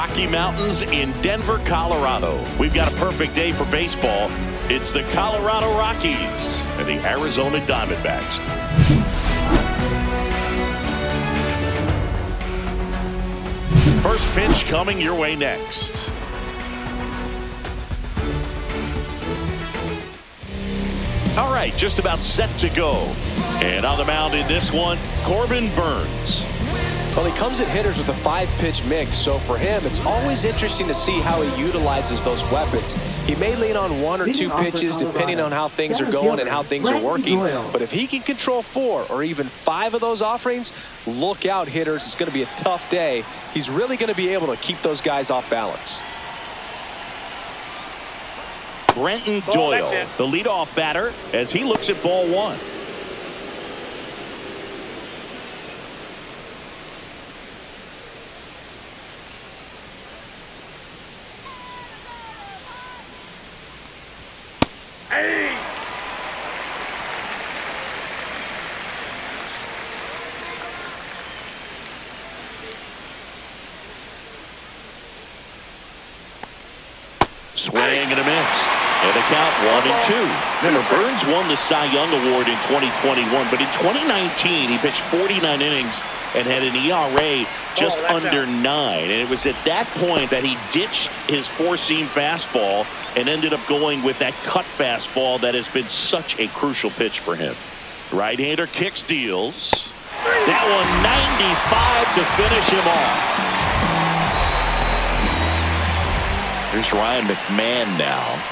Rocky Mountains in Denver, Colorado. We've got a perfect day for baseball. It's the Colorado Rockies and the Arizona Diamondbacks. First pitch coming your way next. All right, just about set to go. And on the mound in this one, Corbin Burnes. Well, he comes at hitters with a 5-pitch mix, so for him, it's always interesting to see how he utilizes those weapons. He may lean on 1 or 2 pitches depending on how things are going and how things are working, but if he can control 4 or even 5 of those offerings, look out, hitters. It's going to be a tough day. He's really going to be able to keep those guys off balance. Brenton Doyle, the leadoff batter, as he looks at ball 1. Swing and a miss. And the count 1-2. Remember, Burnes won the Cy Young Award in 2021, but in 2019 he pitched 49 innings and had an ERA just under 9. And it was at that point that he ditched his 4-seam fastball and ended up going with that cut fastball that has been such a crucial pitch for him. Right-hander kicks, deals. That one 95 to finish him off. Here's Ryan McMahon now.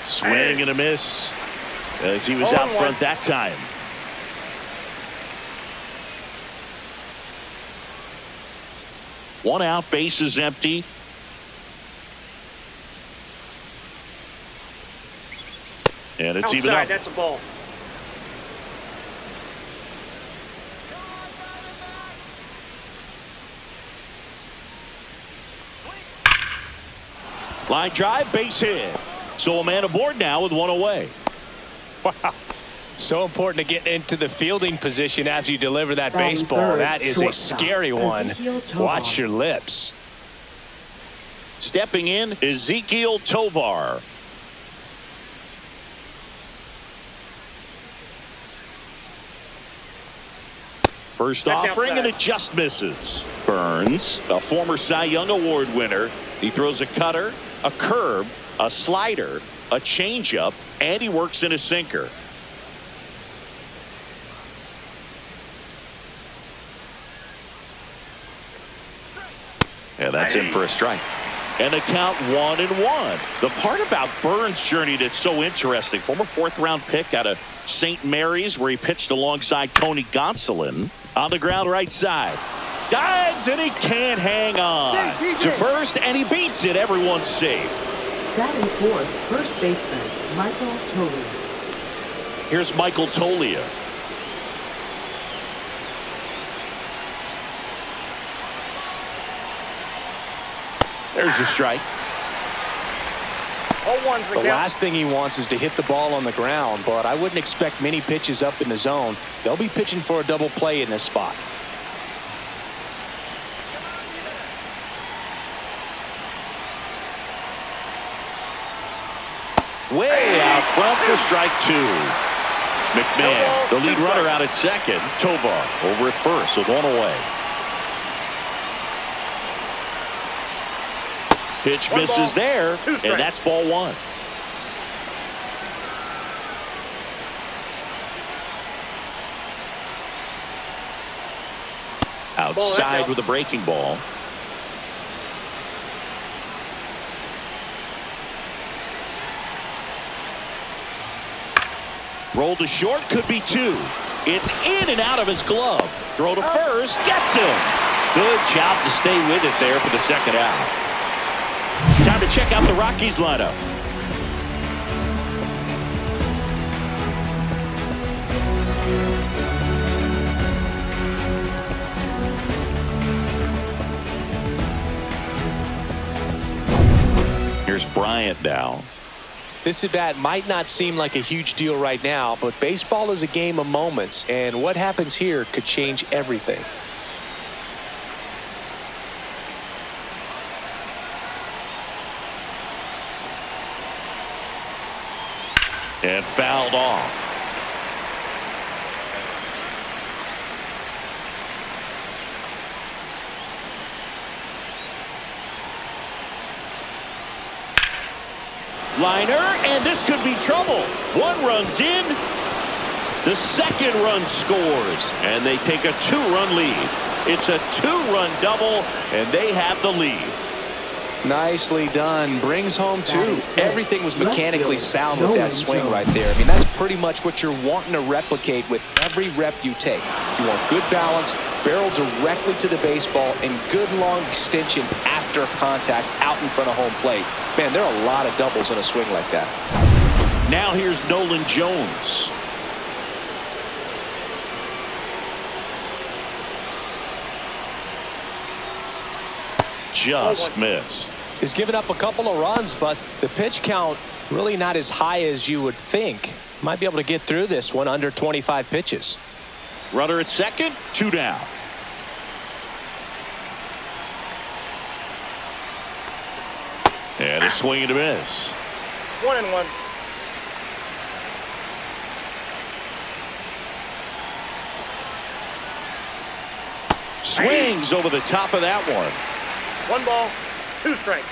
Swing and a miss as he was out front that time. One out, bases empty. And it's even up. That's a ball. Line drive, base hit. So a man aboard now with 1 away. Wow. So important to get into the fielding position as you deliver that baseball. That is a scary one. Watch your lips. Stepping in, Ezequiel Tovar. First offering, and it just misses. Burnes, a former Cy Young Award winner. He throws a cutter, a curve, a slider, a changeup, and he works in a sinker. And that's in for a strike. And the count 1-1. The part about Burnes' journey that's so interesting, former 4th-round pick out of St. Mary's, where he pitched alongside Tony Gonsolin. On the ground right side. Dives, and he can't hang on. To first, and he beats it. Everyone's safe. Batting fourth, first baseman, Michael Tolia. Here's Michael Tolia. There's a strike. The last thing he wants is to hit the ball on the ground, but I wouldn't expect many pitches up in the zone. They'll be pitching for a double play in this spot. Way out front for strike 2. McMahon, the lead runner, out at second. Tovar over at first with 1 away. Pitch misses there, and that's ball 1. Outside with a breaking ball. Roll to short, could be 2. It's in and out of his glove. Throw to first, gets him. Good job to stay with it there for the second out. Time to check out the Rockies lineup. Here's Bryant now. This at-bat might not seem like a huge deal right now, but baseball is a game of moments, and what happens here could change everything. And fouled off. Liner, and this could be trouble. One run's in. The second run scores, and they take a two-run lead. It's a two-run double, and they have the lead. Nicely done. Brings home two. Everything was mechanically sound with that swing right there. I mean, that's pretty much what you're wanting to replicate with every rep you take. You want good balance, barrel directly to the baseball, and good long extension after contact out in front of home plate. Man, there are a lot of doubles in a swing like that. Now here's Nolan Jones. Just missed. He's given up a couple of runs, but the pitch count really not as high as you would think. Might be able to get through this one under 25 pitches. Runner at second, two down. And a swing and a miss. 1-1. Swings over the top of that one. 1 ball, 2 strikes.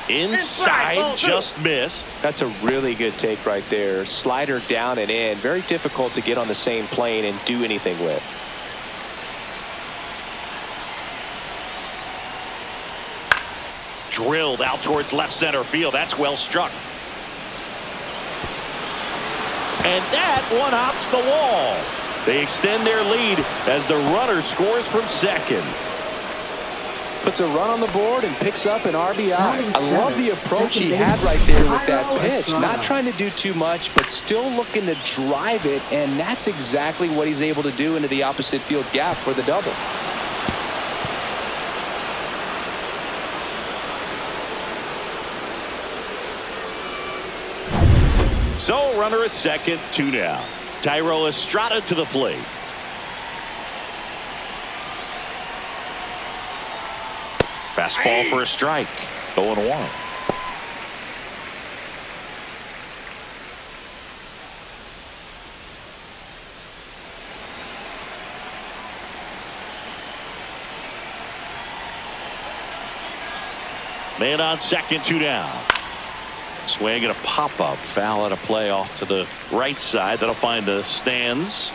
Inside, just missed. That's a really good take right there. Slider down and in. Very difficult to get on the same plane and do anything with. Drilled out towards left center field. That's well struck. And that one hops the wall. They extend their lead as the runner scores from second. Puts a run on the board and picks up an RBI. I love the approach he had right there with that pitch. Not trying to do too much, but still looking to drive it, and that's exactly what he's able to do into the opposite field gap for the double. So runner at second, 2 down. Thairo Estrada to the plate. Fastball for a strike. 0-1. Man on second, 2 down. Swing and a pop-up. Foul and a play off to the right side. That'll find the stands.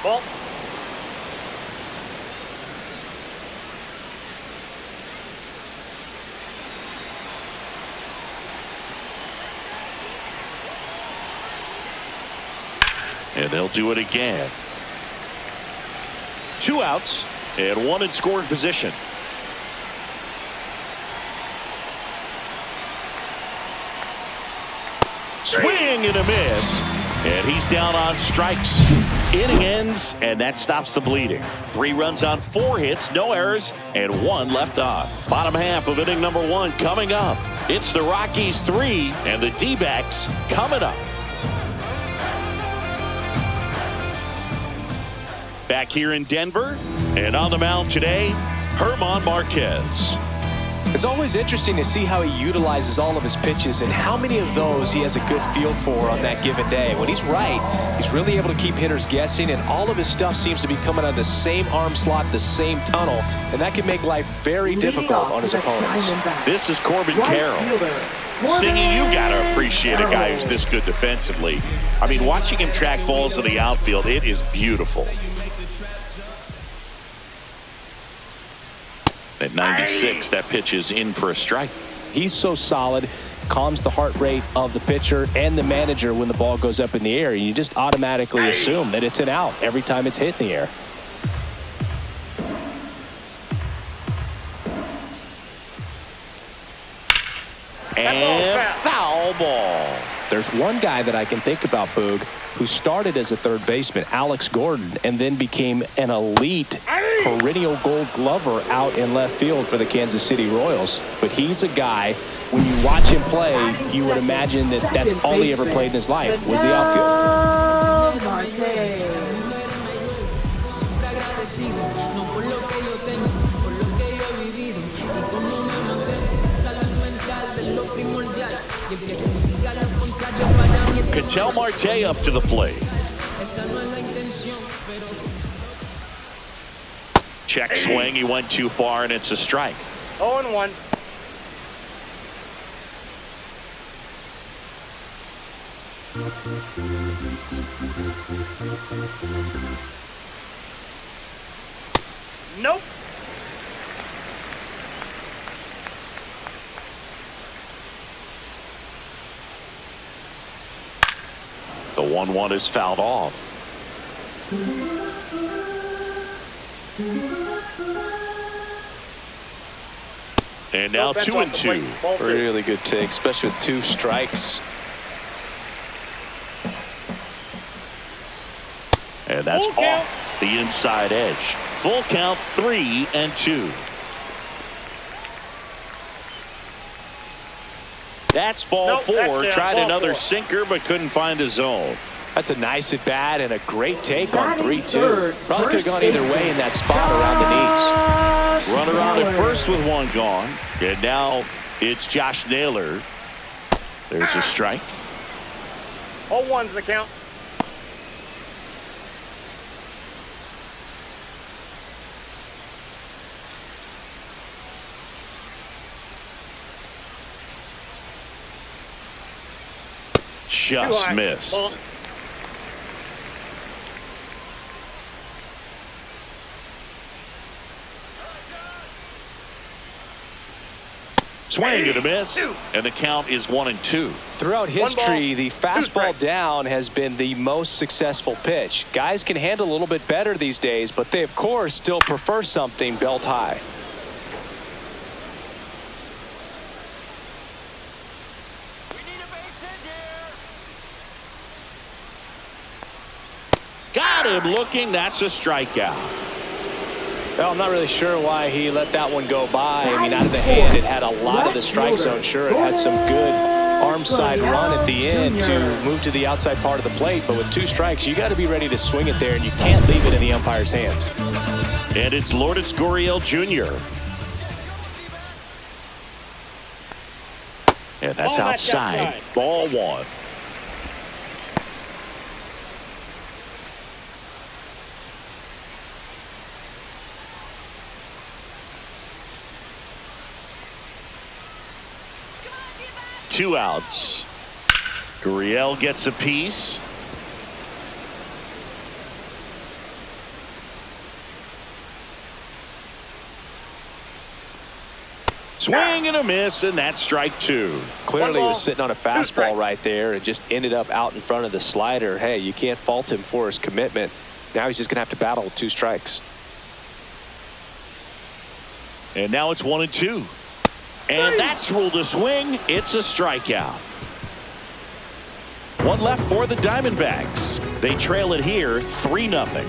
Ball. And they'll do it again. 2 outs and 1 in scoring position. Swing and a miss. And he's down on strikes. Inning ends, and that stops the bleeding. 3 runs on 4 hits, no errors, and 1 left on. Bottom half of inning number 1 coming up. It's the Rockies 3 and the D-backs coming up. Back here in Denver, and on the mound today, Germán Márquez. It's always interesting to see how he utilizes all of his pitches and how many of those he has a good feel for on that given day. When he's right, he's really able to keep hitters guessing, and all of his stuff seems to be coming out of the same arm slot, the same tunnel, and that can make life very difficult on his opponents. This is Corbin Carroll. Singing, you got to appreciate a guy who's this good defensively. I mean, watching him track balls in the outfield, it is beautiful. At 96, that pitch is in for a strike. He's so solid, calms the heart rate of the pitcher and the manager when the ball goes up in the air. You just automatically assume that it's an out every time it's hit in the air. And foul ball. There's one guy that I can think about, Boog, who started as a third baseman, Alex Gordon, and then became an elite perennial gold glover out in left field for the Kansas City Royals. But he's a guy, when you watch him play, you would imagine that that's all he ever played in his life was the outfield. Ketel Marte up to the plate. Check swing. He went too far, and it's a strike. 0-1. Nope. The 1-1 is fouled off. And now 2-2. Really good take, especially with 2 strikes. And that's off the inside edge. Full count, 3-2. That's ball 4. Tried another sinker, but couldn't find a zone. That's a nice at bat and a great take on 3-2. Probably could have gone either way in that spot around the knees. Runner on at first with 1 gone. And now it's Josh Naylor. There's a strike. 0-1's the count. Just missed. Ball. Swing and a miss, and the count is 1-2. Throughout history, the fastball down has been the most successful pitch. Guys can handle a little bit better these days, but they, of course, still prefer something belt high. Got him looking. That's a strikeout. Well, I'm not really sure why he let that one go by. I mean, out of the hand, it had a lot of the strike zone. Sure, it had some good arm side run at the end to move to the outside part of the plate. But with 2 strikes, you got to be ready to swing it there, and you can't leave it in the umpire's hands. And it's Lourdes Gurriel Jr. And that's outside. Ball 1. Two outs. Gurriel gets a piece. Swing and a miss, and that's strike 2. Clearly, he was sitting on a fastball right there and just ended up out in front of the slider. Hey, you can't fault him for his commitment. Now he's just going to have to battle with 2 strikes. And now it's 1-2. And that's ruled a swing. It's a strikeout. 1 left for the Diamondbacks. They trail it here 3-0.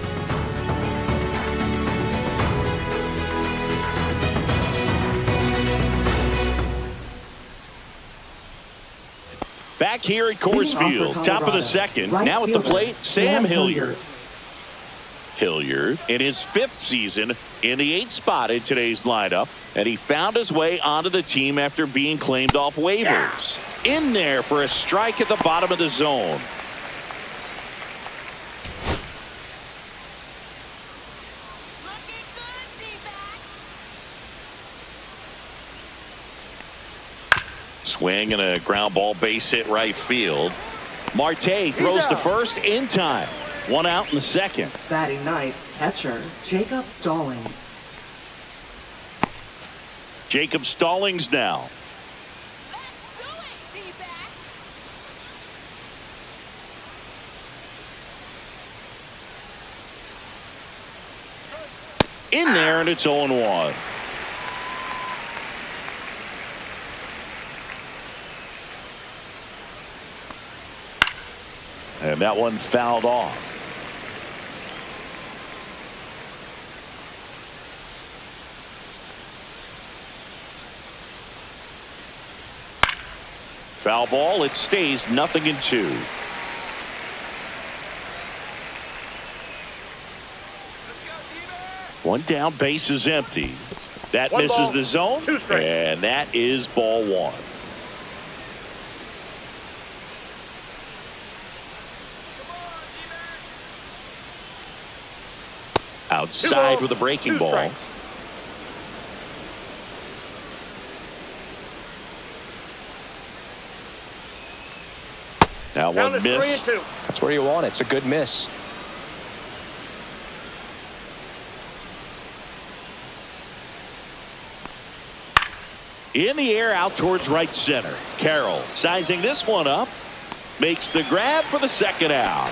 Back here at Coors Field, top of the second. Now at the plate, Sam Hilliard. Hilliard in his 5th season in the 8th spot in today's lineup, and he found his way onto the team after being claimed off waivers. In there for a strike at the bottom of the zone. Swing and a ground ball, base hit right field. Marte throws to first in time. 1 out in the second. Batting ninth, catcher Jacob Stallings. Jacob Stallings now. In there, and it's 0-1. And that one fouled off. Foul ball. It stays 0-2. One down, base is empty. That One misses ball, the zone, 2 strikes. and that is ball 1. Outside with a breaking 2 ball. strikes. That Down one to missed. 3-2. That's where you want it. It's a good miss. In the air out towards right center. Carroll sizing this one up. Makes the grab for the second out.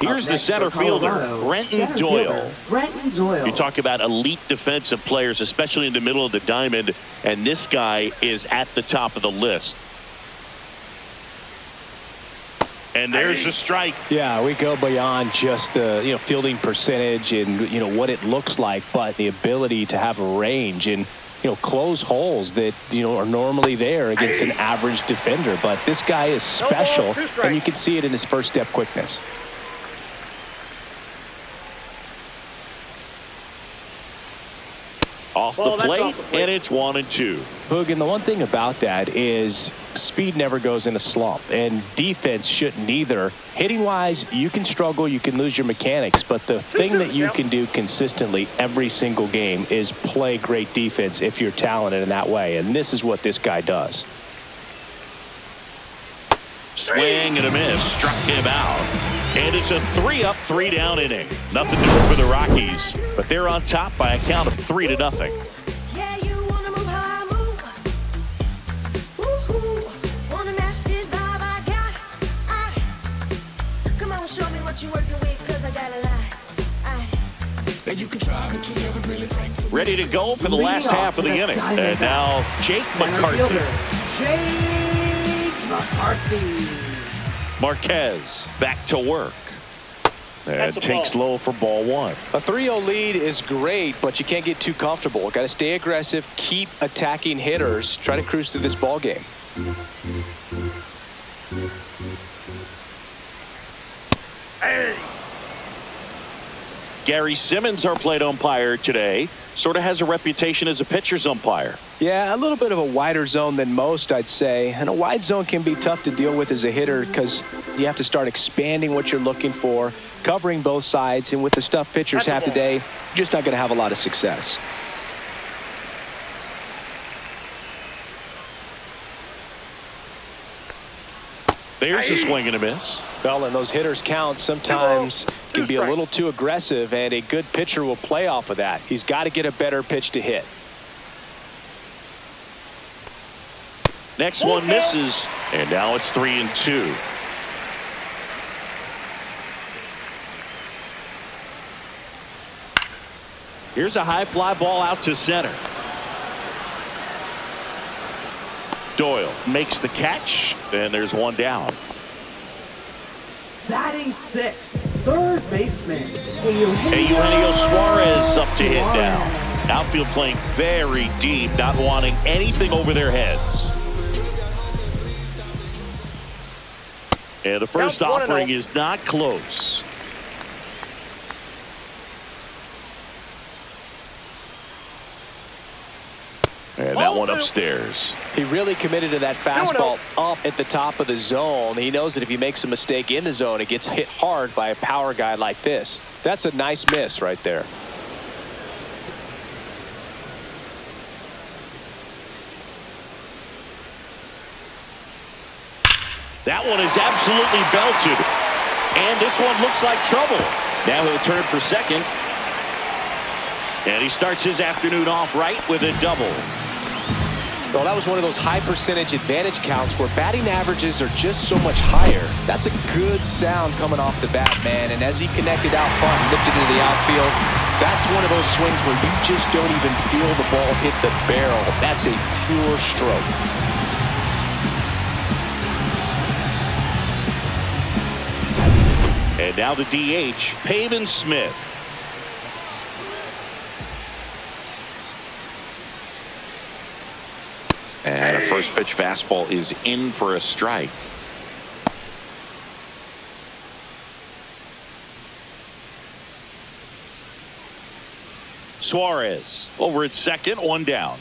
Here's the center fielder, Brenton Doyle. Brenton Doyle. You talk about elite defensive players, especially in the middle of the diamond, and this guy is at the top of the list. And there's a strike. Yeah, we go beyond just the fielding percentage and what it looks like, but the ability to have a range and close holes that are normally there against an average defender. But this guy is special, and you can see it in his first step quickness. Off the plate, and it's 1-2. Boog, and the one thing about that is speed never goes in a slump, and defense shouldn't either. Hitting-wise, you can struggle, you can lose your mechanics, but the thing that you can do consistently every single game is play great defense if you're talented in that way, and this is what this guy does. Swing and a miss, struck him out. And it's a 3-up, 3-down inning. Nothing doing for the Rockies, but they're on top by a count of 3-0. Yeah, you wanna move how I move. Woo-hoo. Wanna match this vibe I got. Come on, show me what you're working with, 'cause I got a lot. You can try, but you never really take. Ready to go for the last half of the inning. And now Jake Center McCarthy. fielder, Jake McCarthy. Marquez back to work. And takes low for ball 1. A 3-0 lead is great, but you can't get too comfortable. Got to stay aggressive, keep attacking hitters, try to cruise through this ball game. Hey. Gary Simmons, our plate umpire today, sort of has a reputation as a pitcher's umpire. Yeah, a little bit of a wider zone than most, I'd say. And a wide zone can be tough to deal with as a hitter because you have to start expanding what you're looking for, covering both sides. And with the stuff pitchers have today, you're just not going to have a lot of success. There's a swing and a miss. Well, and those hitters count sometimes can be a little too aggressive, and a good pitcher will play off of that. He's got to get a better pitch to hit. Next one misses, and now it's 3-2. Here's a high fly ball out to center. Doyle makes the catch, and there's one down. Batting sixth, third baseman, Eugenio Suarez up to hit now. Outfield playing very deep, not wanting anything over their heads. And the first offering is not close. And that one upstairs. He really committed to that fastball up at the top of the zone. He knows that if he makes a mistake in the zone, it gets hit hard by a power guy like this. That's a nice miss right there. That one is absolutely belted. And this one looks like trouble. Now he'll turn for second. And he starts his afternoon off right with a double. Well, that was one of those high percentage advantage counts where batting averages are just so much higher. That's a good sound coming off the bat, man. And as he connected out front and lifted into the outfield, That's one of those swings where you just don't even feel the ball hit the barrel. That's a pure stroke. And now the DH, Pavin Smith. And a first pitch fastball is in for a strike. Suarez over at second, one down.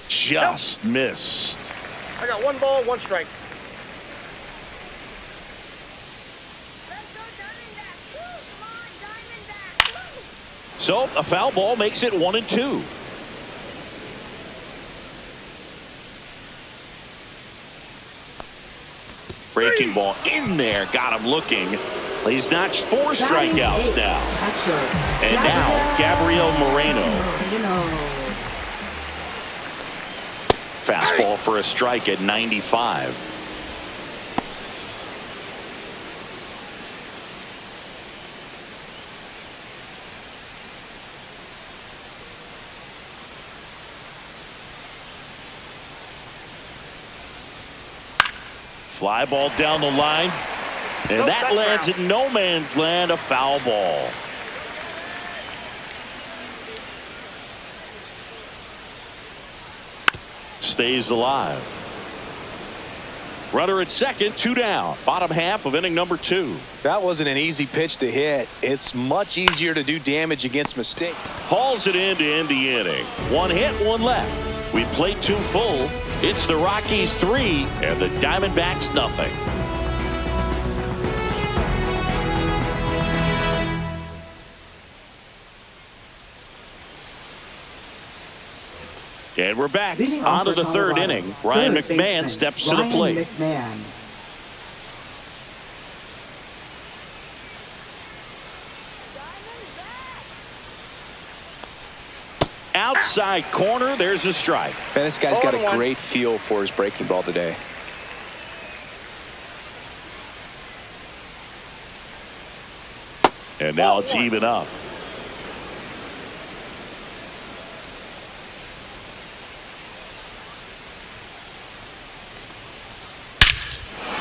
Just missed. I got 1 ball, 1 strike. So a foul ball makes it 1-2. Breaking ball in there, got him looking. He's notched 4 strikeouts now. And now Gabriel Moreno. Fastball for a strike at 95. Fly ball down the line. And that lands in no man's land, a foul ball. Stays alive. Runner at second, 2 down. Bottom half of inning number 2. That wasn't an easy pitch to hit. It's much easier to do damage against mistakes. Hauls it in to end the inning. 1 hit, 1 left. We played 2 full. It's the Rockies 3 and the Diamondbacks nothing. And we're back on to the 3rd inning. Ryan McMahon steps to the plate. Outside corner, there's a strike. Man, this guy's got a great feel for his breaking ball today. And now it's even up.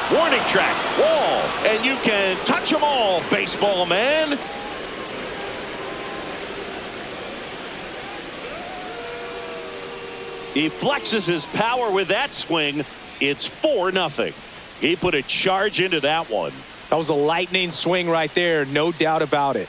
Warning track, wall, and you can touch them all, baseball man. He flexes his power with that swing. It's 4-0. He put a charge into that one. That was a lightning swing right there, no doubt about it.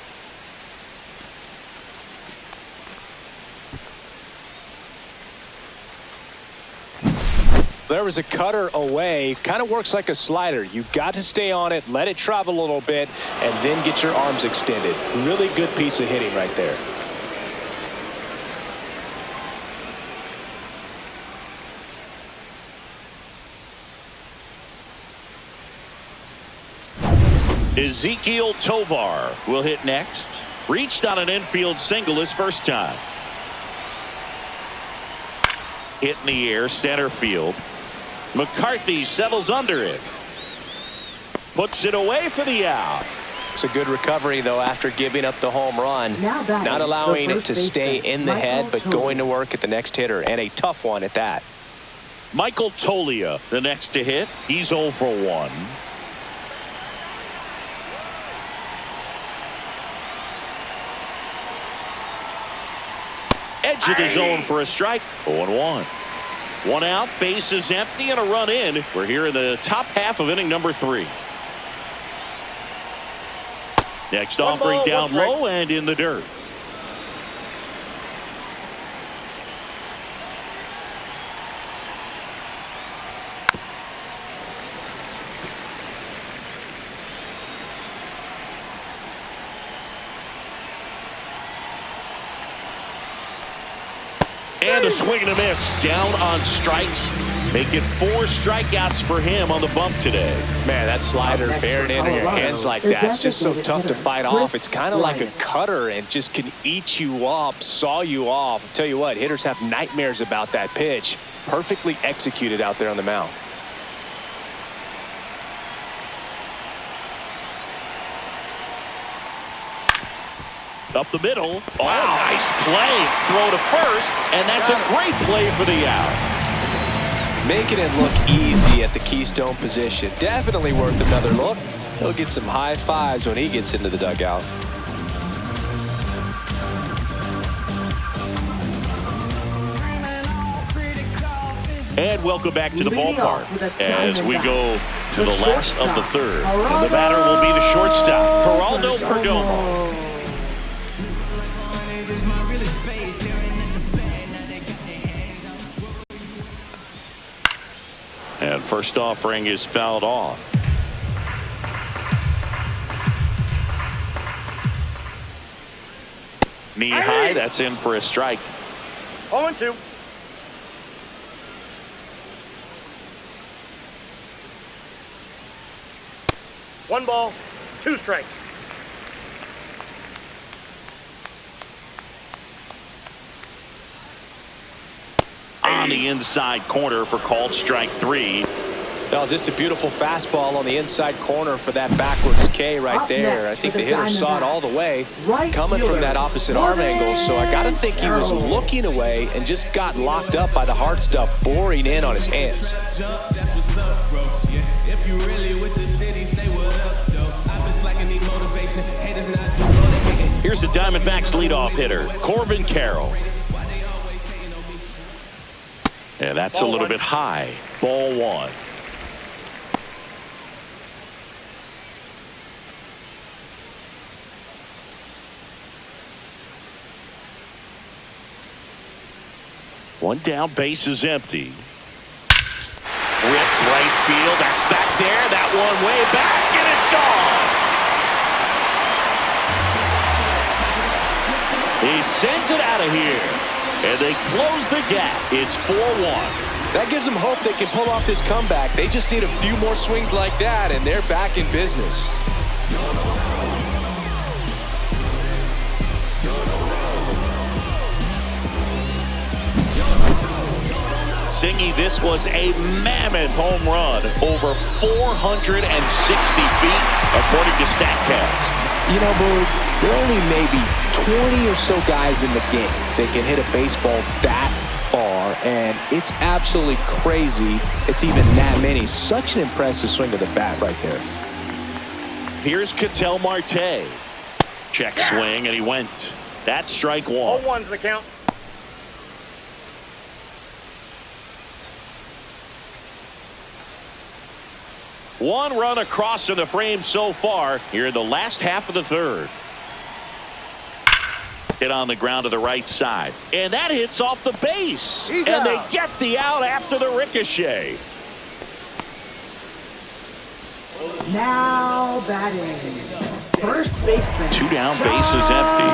There was a cutter away. Kind of works like a slider. You've got to stay on it, let it travel a little bit, and then get your arms extended. Really good piece of hitting right there. Ezekiel Tovar will hit next. Reached on an infield single his first time. Hit in the air, center field. McCarthy settles under it. Puts it away for the out. It's a good recovery, though, after giving up the home run. Not allowing it to stay in the head, but going to work at the next hitter, and a tough one at that. Michael Toglia, the next to hit. He's 0 for 1. Edge of the zone for a strike. 0-1. 1 out, base is empty, and a run in. We're here in the top half of inning number 3. Next offering down low and in the dirt. And a swing and a miss. Down on strikes. Make it 4 strikeouts for him on the bump today. Man, that slider bearing into your hands like that, it's just so tough to fight off. It's kind of like a cutter and just can eat you up, saw you off. I'll tell you what, hitters have nightmares about that pitch. Perfectly executed out there on the mound. Up the middle. Oh, nice play. Throw to first, and that's a great play for the out. Making it look easy at the keystone position. Definitely worth another look. He'll get some high fives when he gets into the dugout. And welcome back to the ballpark as we go to the last of the third. And the batter will be the shortstop, Geraldo Perdomo. And first offering is fouled off. Knee high, that's in for a strike. 0-2. One ball, two strikes. On the inside corner for called strike 3. No, just a beautiful fastball on the inside corner for that backwards K right there. I think the hitter saw it all the way coming from that opposite arm angle. So I got to think he was looking away and just got locked up by the hard stuff boring in on his hands. Here's the Diamondbacks leadoff hitter, Corbin Carroll. And that's a little bit high. Ball one. One down, base is empty. Ripped right field. That's back there. That one way back, and it's gone. He sends it out of here, and they close the gap. It's 4-1. That gives them hope they can pull off this comeback. They just need a few more swings like that, and they're back in business. Singy, this was a mammoth home run, over 460 feet, according to StatCast. You know, Boog, there are only maybe 20 or so guys in the game that can hit a baseball that far, and it's absolutely crazy it's even that many. Such an impressive swing of the bat right there. Here's Ketel Marte. Check swing, and he went. That's strike 1. 0-1's the count. One run across in the frame so far here in the last half of the third. Hit on the ground to the right side. And that hits off the base. He's and out. They get the out after the ricochet. Now batting. First baseman. Two down, base is empty.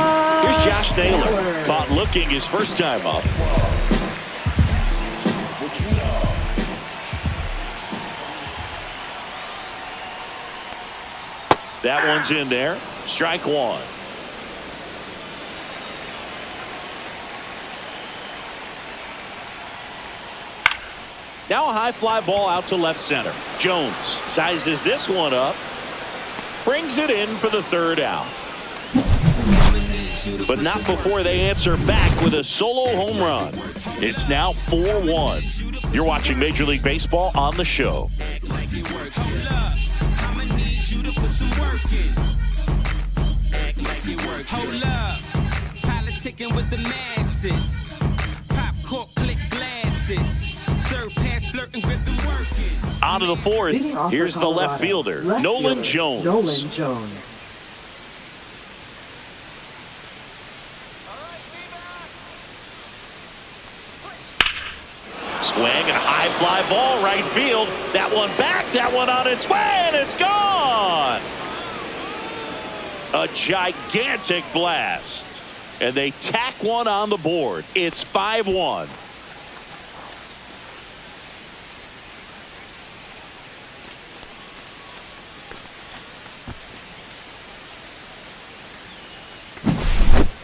Here's Josh Naylor. Caught looking his first time up. That one's in there. Strike 1. Now a high fly ball out to left center. Jones sizes this one up. Brings it in for the third out. But not before they answer back with a solo home run. It's now 4-1. You're watching Major League Baseball on the show. Hold up, politicking with the masses. Pop cork, click glasses. Serve pass, flirting, gripping, working. On to the fourth. Here's the left fielder, Nolan Jones. Nolan Jones. Swing and a high fly ball right field. That one back, that one on its way, and it's gone. A gigantic blast. And they tack one on the board. It's 5-1.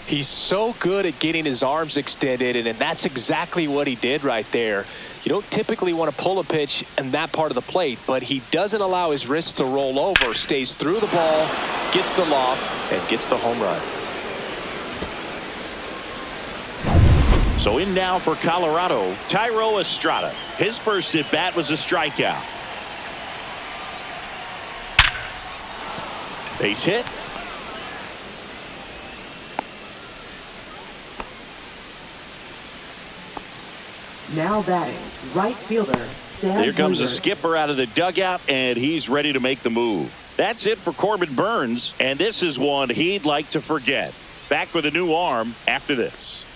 He's so good at getting his arms extended, and that's exactly what he did right there. You don't typically want to pull a pitch in that part of the plate, but he doesn't allow his wrists to roll over, stays through the ball, gets the loft, and gets the home run. So in now for Colorado, Tyro Estrada. His first at-bat was a strikeout. Base hit. Now batting, right fielder, Sam Here comes the Hilliard. skipper out of the dugout, and he's ready to make the move. That's it for Corbin Burnes, and this is one he'd like to forget. Back with a new arm after this.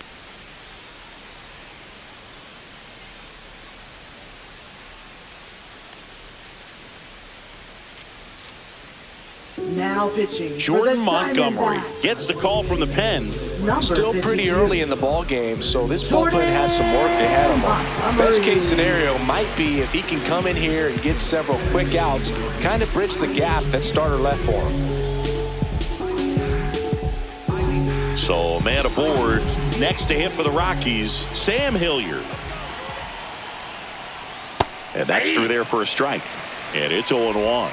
Now pitching. Jordan for the Montgomery Diamondbacks. gets the call from the pen. Number Still pretty 52. early in the ball game, so this Jordan bullpen has some work ahead of him. Montgomery. Best case scenario might be if he can come in here and get several quick outs, kind of bridge the gap that starter left for him. So man aboard. Next to hit for the Rockies, Sam Hilliard. And that's through there for a strike. And it's 0-1.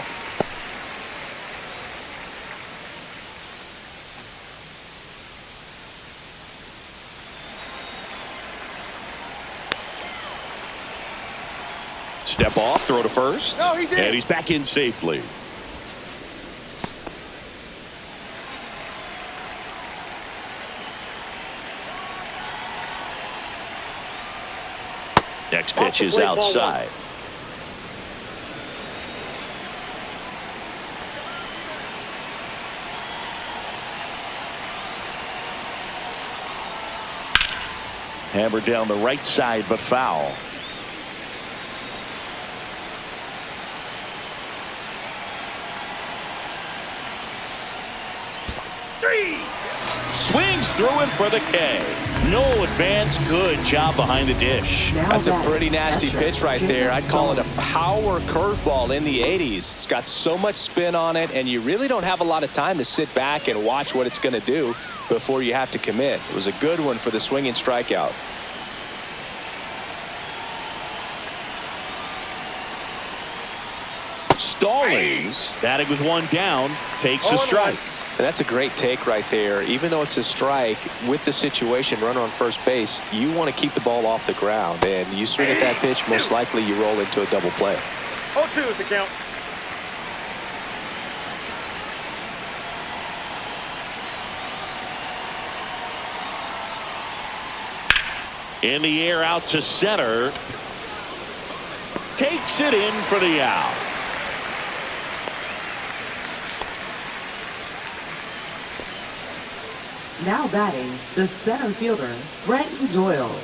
Step off, throw to first. No, he's in. And he's back in safely. Next pitch is outside. Hammered down the right side, but foul. Swings through it for the K. No advance. Good job behind the dish. Now That's a batting, pretty nasty catcher, pitch right there. I'd call it a James power curveball in the 80s. It's got so much spin on it, and you really don't have a lot of time to sit back and watch what it's going to do before you have to commit. It was a good one for the swinging strikeout. Stallings, batting with one down, takes a strike. And that's a great take right there. Even though it's a strike, with the situation, runner on first base, you want to keep the ball off the ground. And you swing at that pitch, most likely you roll into a double play. 0-2 is the count. In the air out to center. Takes it in for the out. Now batting, the center fielder, Brenton Doyle.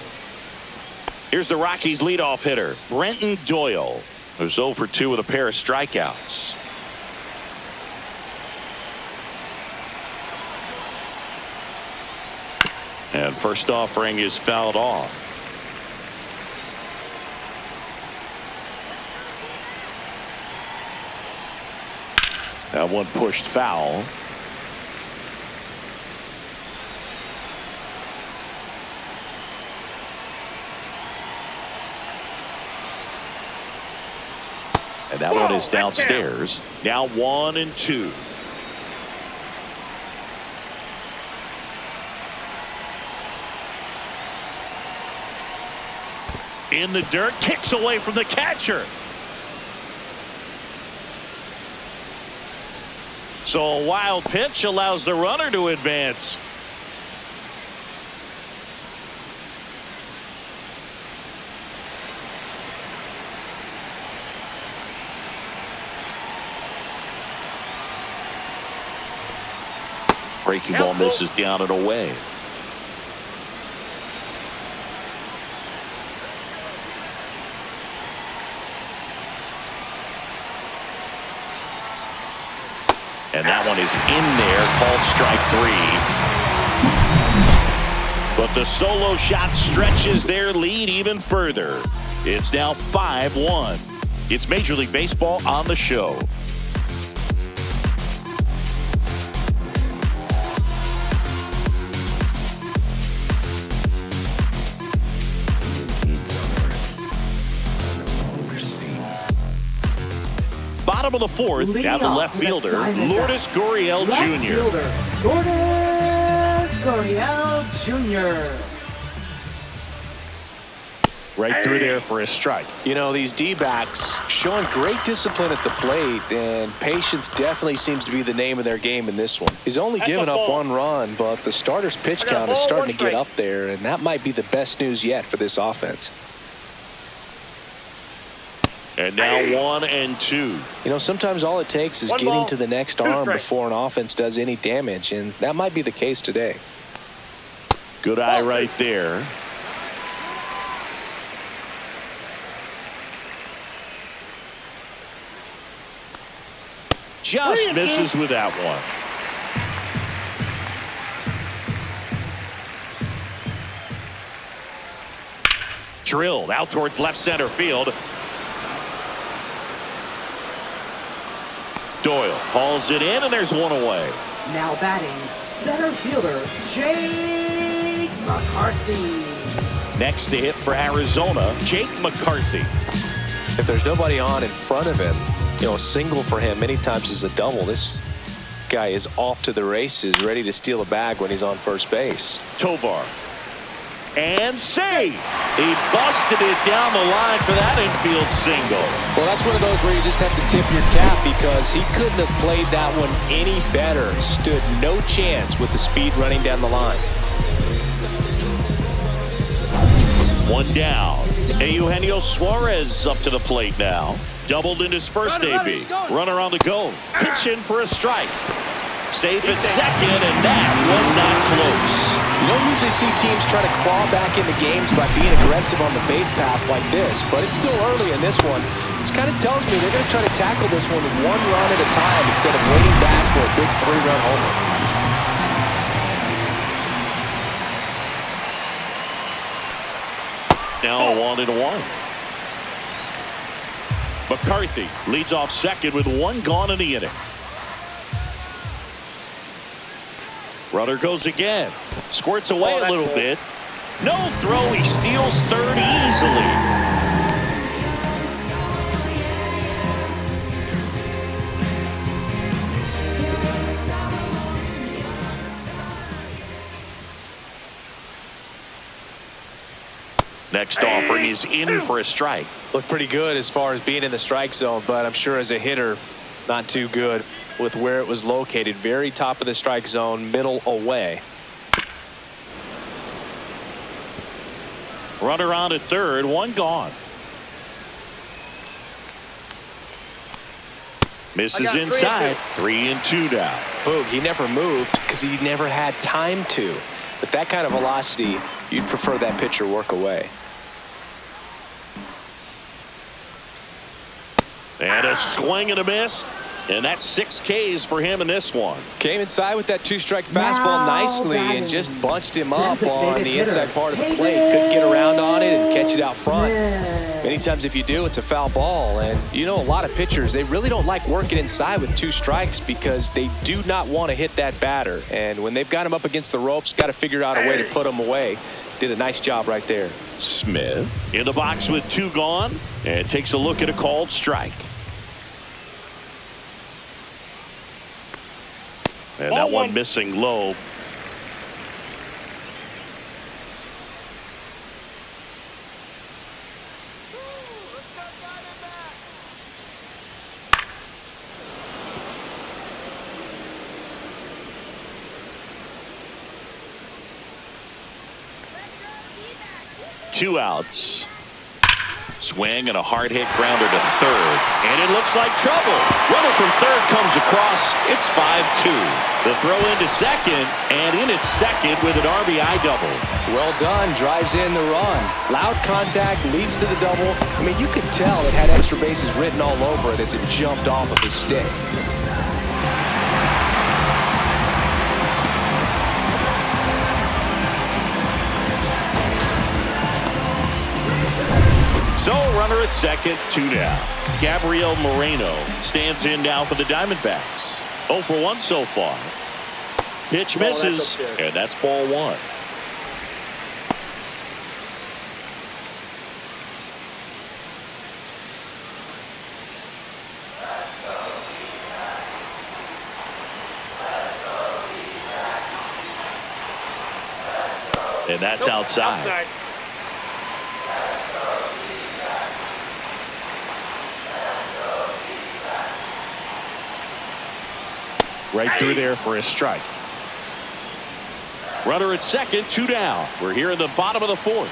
Here's the Rockies leadoff hitter, Brenton Doyle, who's 0 for 2 with a pair of strikeouts. And first offering is fouled off. That one pushed foul. And that one is downstairs. Now 1-2. In the dirt, kicks away from the catcher. So a wild pitch allows the runner to advance. Breaking ball misses down and away. And that one is in there, called strike 3. But the solo shot stretches their lead even further. It's now 5-1. It's Major League Baseball on the show. Bottom of the fourth, down the left fielder, Lourdes Gurriel Jr. Lourdes Gurriel Jr. Right through there for a strike. You know, these D-backs showing great discipline at the plate, and patience definitely seems to be the name of their game in this one. He's only given up 1 run, but the starter's pitch count is starting to get up there, and that might be the best news yet for this offense. And now 1-2. You know, sometimes all it takes is getting to the next arm before an offense does any damage, and that might be the case today. Good eye right there. Just misses with that one. Drilled out towards left center field. Doyle hauls it in, and there's one away. Now batting, center fielder Jake McCarthy. Next to hit for Arizona, Jake McCarthy. If there's nobody on in front of him, you know, a single for him many times is a double. This guy is off to the races, ready to steal a bag when he's on first base. Tovar. And save. He busted it down the line for that infield single. Well, that's one of those where you just have to tip your cap because he couldn't have played that one any better. Stood no chance with the speed running down the line. One down. Eugenio Suarez up to the plate now. Doubled in his first AB. Runner on the go. Pitch in for a strike. Safe at second, and that was not close. You don't usually see teams try to claw back into games by being aggressive on the base pass like this, but it's still early in this one. This kind of tells me they're going to try to tackle this one 1 run at a time instead of waiting back for a big 3-run homer. Now 1-1. McCarthy leads off second with 1 gone in the inning. Runner goes again. Squirts away a little bit. No throw. He steals third easily. Next offering is in for a strike. Looked pretty good as far as being in the strike zone, but I'm sure as a hitter, not too good with where it was located. Very top of the strike zone, middle away. Runner on at third, 1 gone. Misses inside. 3-2 now. Boog, he never moved because he never had time to. With that kind of velocity, you'd prefer that pitcher work away. And a swing and a miss. And that's 6 Ks for him in this one. Came inside with that 2-strike fastball nicely and just bunched him up on the inside part of the plate. Couldn't get around on it and catch it out front. Many times if you do, it's a foul ball. And you know, a lot of pitchers, they really don't like working inside with 2 strikes because they do not want to hit that batter. And when they've got him up against the ropes, got to figure out a way to put him away. Did a nice job right there. Smith in the box with 2 gone and takes a look at a called strike. And that one missing low. Two outs. Swing and a hard hit grounder to third. And it looks like trouble. Runner from third comes across. It's 5-2. The throw into second, and in at second with an RBI double. Well done. Drives in the run. Loud contact leads to the double. I mean, you could tell it had extra bases written all over it as it jumped off of his stick. So, runner at second, 2 down. Gabriel Moreno stands in now for the Diamondbacks. 0 for 1 so far. Pitch misses, and that's ball 1. And that's outside. Right through there for a strike. Runner at second, 2 down. We're here in the bottom of the 4th.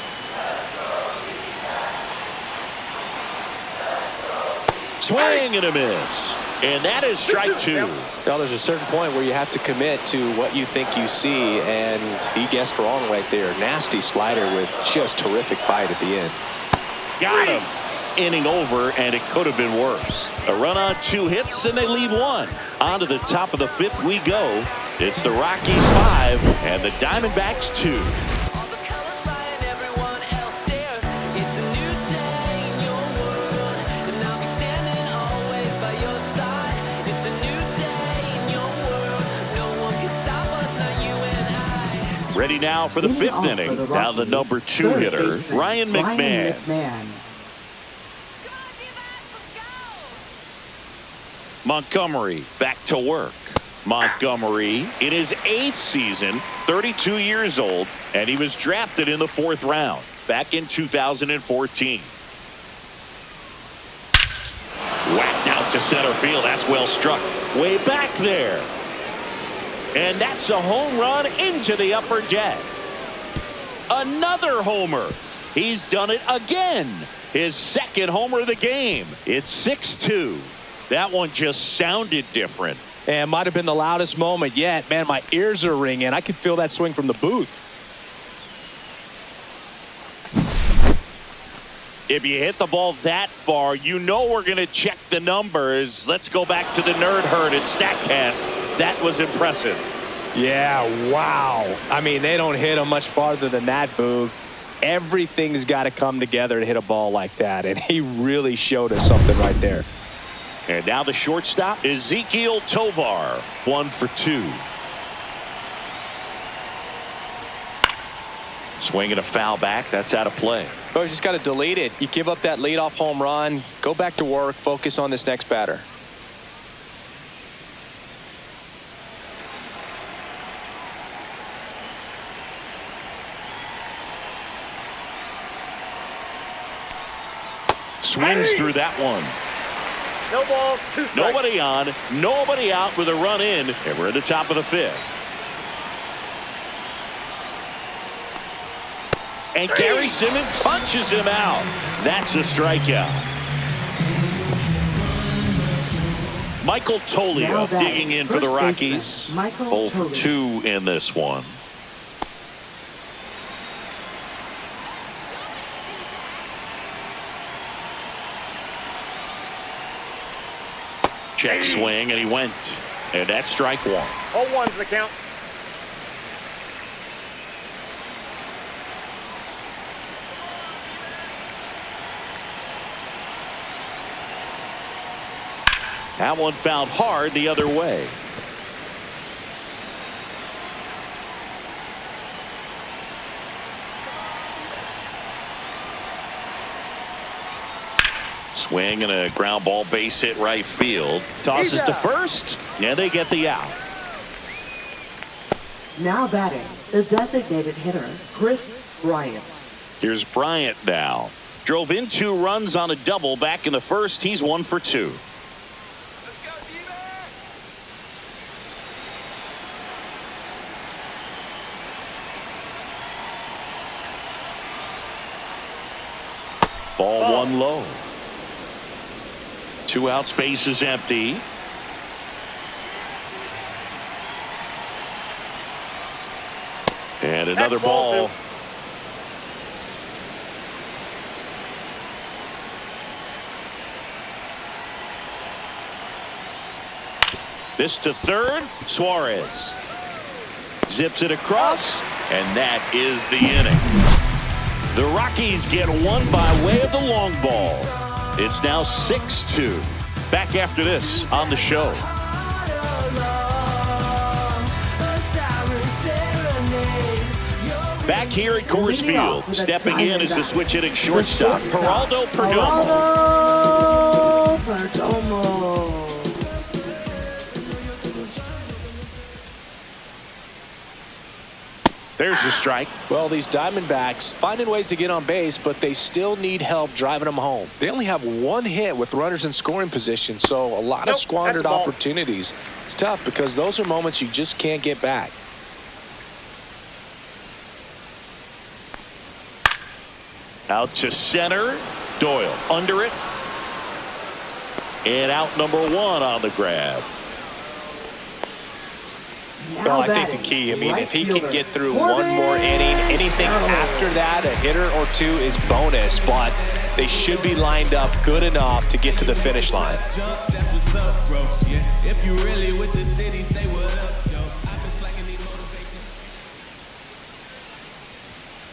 Swing and a miss. And that is strike 2. Well, there's a certain point where you have to commit to what you think you see, and he guessed wrong right there. Nasty slider with just terrific bite at the end. Got him. Inning over, and it could have been worse. A run on 2 hits, and they leave 1. On to the top of the 5th we go. It's the Rockies 5 and the Diamondbacks 2. Ready now for the 5th inning. Now the number 2 hitter, Ryan McMahon. Montgomery back to work. Montgomery in his 8th season, 32 years old, and he was drafted in the 4th round back in 2014. Whacked out to center field. That's well struck. Way back there. And that's a home run into the upper deck. Another homer. He's done it again. His 2nd homer of the game. It's 6-2. That one just sounded different. And might have been the loudest moment yet. Man, my ears are ringing. I could feel that swing from the booth. If you hit the ball that far, you know we're going to check the numbers. Let's go back to the Nerd Herd at StatCast. That was impressive. Yeah, wow. I mean, they don't hit him much farther than that, Boog. Everything's got to come together to hit a ball like that, and he really showed us something right there. And now the shortstop, Ezekiel Tovar, 1 for 2. Swinging a foul back. That's out of play. Oh, you just got to delete it. You give up that leadoff home run. Go back to work. Focus on this next batter. Swings through that one. No balls, 2 strikes. Nobody on, nobody out with a run in, and we're at the top of the 5th. And Gary Simmons punches him out. That's a strikeout. Michael Tolio digging in for the Rockies. 0 for 2 in this one. Check swing, and he went. And that's strike 1. 0-1's the count. That one fouled hard the other way. Swing and a ground ball, base hit right field. Tosses to first, and they get the out. Now batting, the designated hitter, Chris Bryant. Here's Bryant now. Drove in 2 runs on a double back in the 1st. He's 1 for 2. Ball 1 low. 2 outs, base is empty. And another ball. This to third. Suarez zips it across, and that is the inning. The Rockies get 1 by way of the long ball. It's now 6-2. Back after this on the show. Back here at Coors Field, stepping in is the switch hitting shortstop, Geraldo Perdomo. There's a strike. Well, these Diamondbacks finding ways to get on base, but they still need help driving them home. They only have one hit with runners in scoring position, so a lot of squandered opportunities. It's tough because those are moments you just can't get back. Out to center. Doyle under it. And out number 1 on the grab. Well, I think the key, if he can get through one more inning, anything after that, a hitter or two is bonus, but they should be lined up good enough to get to the finish line.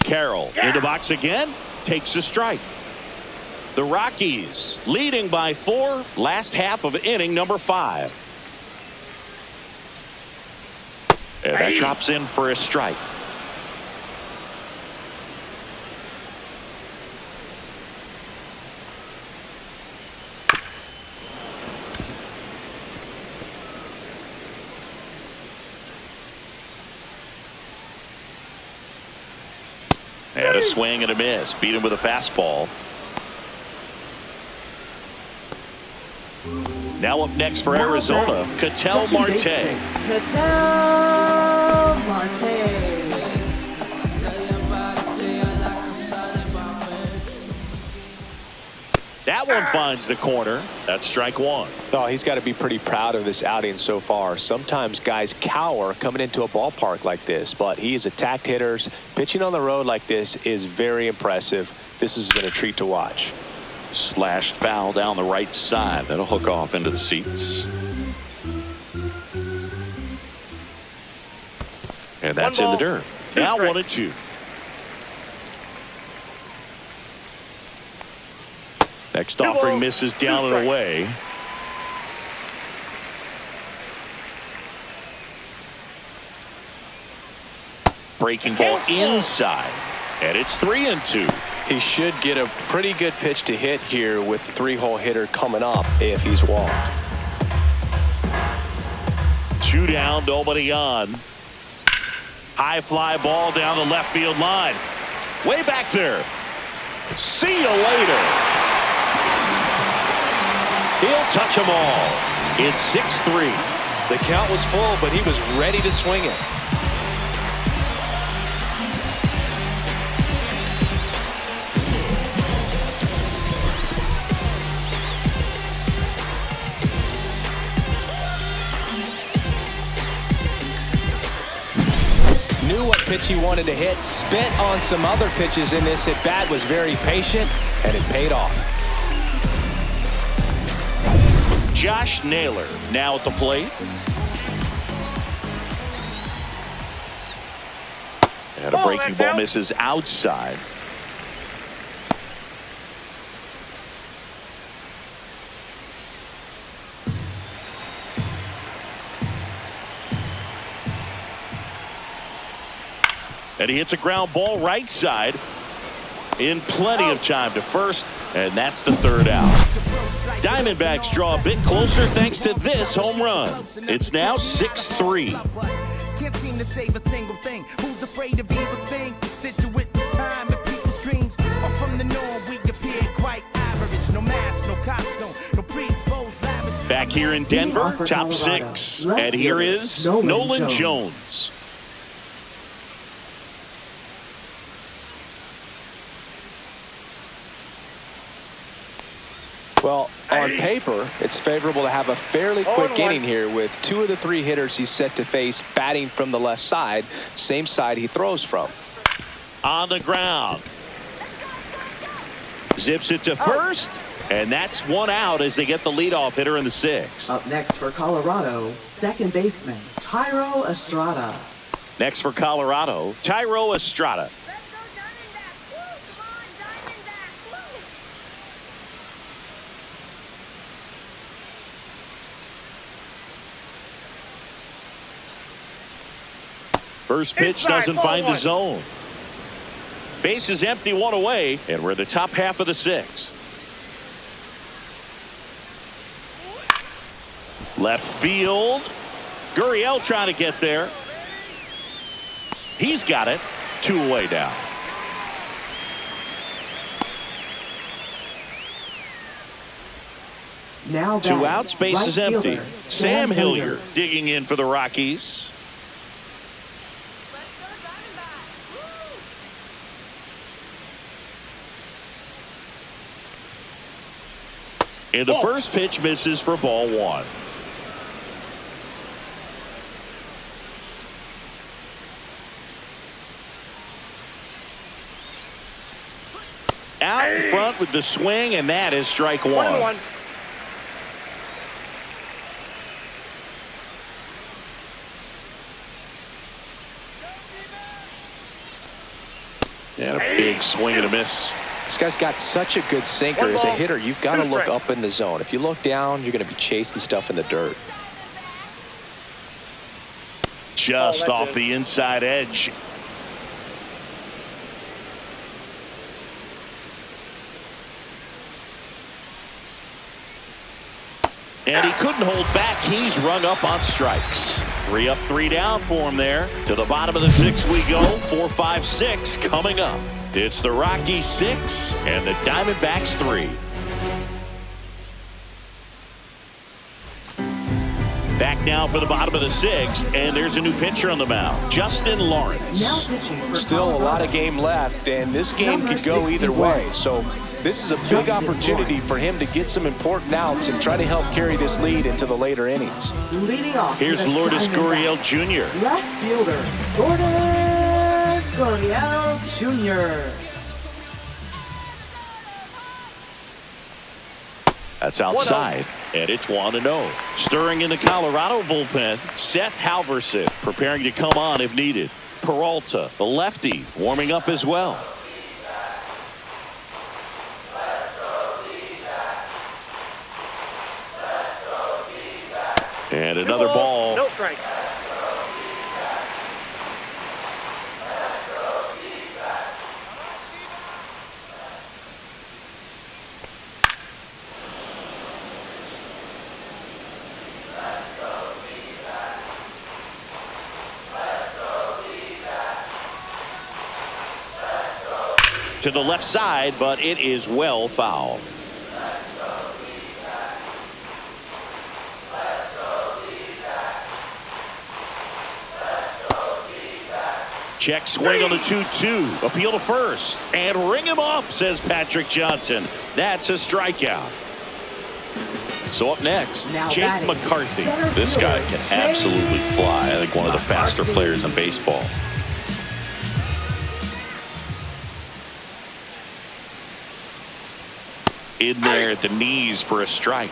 Carroll in the box again, takes a strike. The Rockies leading by 4, last half of inning number 5. And that drops in for a strike. And a swing and a miss. Beat him with a fastball. Now up next for Arizona, Ketel Marte. Ketel Marte. That one finds the corner. That's strike 1. Oh, he's got to be pretty proud of this outing so far. Sometimes guys cower coming into a ballpark like this, but he's attacked hitters. Pitching on the road like this is very impressive. This has been a treat to watch. Slashed foul down the right side. That'll hook off into the seats. And that's in the dirt. Now 1-2. Next offering misses down and away. Breaking ball inside. And it's 3-2. He should get a pretty good pitch to hit here with the 3-hole hitter coming up if he's walked. 2 down, nobody on. High fly ball down the left field line. Way back there. See you later. He'll touch them all. It's 6-3. The count was full, but he was ready to swing it. Knew what pitch he wanted to hit, spit on some other pitches in this at bat, was very patient, and it paid off. Josh Naylor now at the plate. And a breaking ball misses outside. And he hits a ground ball right side in plenty of time to first, and that's the 3rd out. Diamondbacks draw a bit closer thanks to this home run. It's now 6-3. Can't seem to save a single thing. Who's afraid of evil's thing? Constitute the time and people's dreams. Far from the norm, we appear quite average. No mask, no costume, no predisposed lavish. Back here in Denver, top 6. And here is Nolan Jones. Well, on paper, it's favorable to have a fairly quick inning here with 2 of the 3 hitters he's set to face batting from the left side, same side he throws from. On the ground. Zips it to first, and that's 1 out as they get the leadoff hitter in the 6th. Up next for Colorado, second baseman Thairo Estrada. Next for Colorado, Thairo Estrada. First pitch doesn't find the zone. Base is empty, 1 away, and we're in the top half of the 6th. Left field. Gurriel trying to get there. He's got it. 2 away now. Now 2 batting, outs, base right is empty. fielder, Sam Hilliard digging in for the Rockies. And the first pitch misses for ball 1. Out in front with the swing, and that is strike 1. 1-1. And a big swing and a miss. This guy's got such a good sinker. As a hitter, you've got to look up in the zone. If you look down, you're going to be chasing stuff in the dirt. Just off the inside edge. And he couldn't hold back. He's rung up on strikes. 3 up, 3 down for him there. To the bottom of the 6th we go. 4, 5, 6 coming up. It's the Rockies 6 and the Diamondbacks 3. Back now for the bottom of the 6th, and there's a new pitcher on the mound, Justin Lawrence. Now pitching for Still a lot of game left, and this game could go either way. So this is a big opportunity for him to get some important outs and try to help carry this lead into the later innings. Leading off. Here's the Lourdes Diamondbacks, Gurriel Jr. Left fielder, Lourdes Gurriel Jr. That's outside, and it's 1-0. Stirring in the Colorado bullpen, Seth Halverson preparing to come on if needed. Peralta, the lefty, warming up as well. And another ball. No strike. To the left side, but it is well fouled. Check swing on the 2-2. Appeal to first. And ring him up, says Patrick Johnson. That's a strikeout. So up next, Now Jake batting, McCarthy. center This guy fielder, can absolutely Jake fly. I think one of the faster McCarthy. players in baseball. In there at the knees for a strike.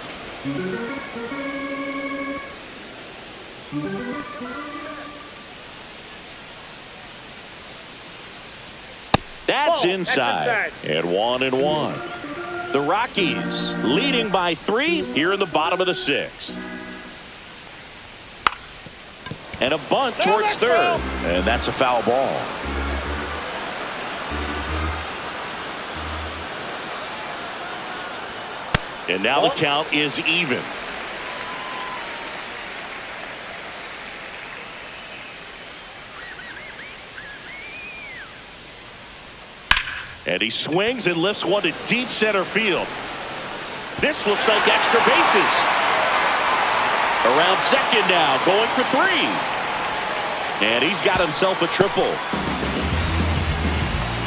That's inside. And 1-1. The Rockies leading by 3 here in the bottom of the 6th. And a bunt towards third. And that's a foul ball. And now the count is even. And he swings and lifts one to deep center field. This looks like extra bases. Around second now, going for 3. And he's got himself a triple.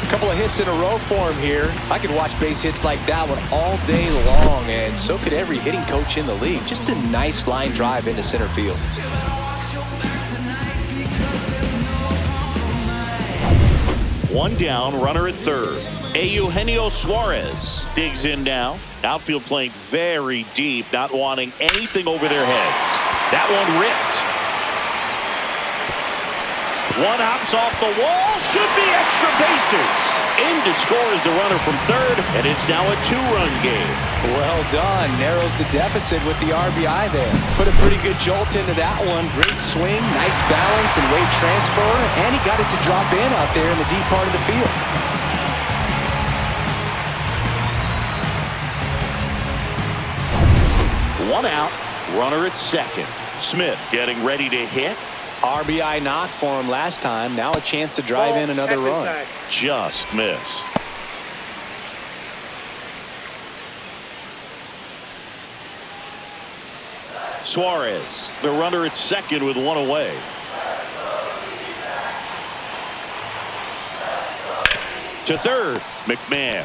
A couple of hits in a row for him here. I could watch base hits like that one all day long, and so could every hitting coach in the league. Just a nice line drive into center field. One down, runner at third. Eugenio Suarez digs in now. Outfield playing very deep, not wanting anything over their heads. That one ripped. One hops off the wall, should be extra bases. In to score is the runner from third, and it's now a 2-run game. Well done. Narrows the deficit with the RBI there. Put a pretty good jolt into that one. Great swing, nice balance and weight transfer, and he got it to drop in out there in the deep part of the field. One out, runner at second. Smith getting ready to hit. RBI knock for him last time. Now a chance to drive in another run. Just missed. Suarez, the runner at second with one away. To third, McMahon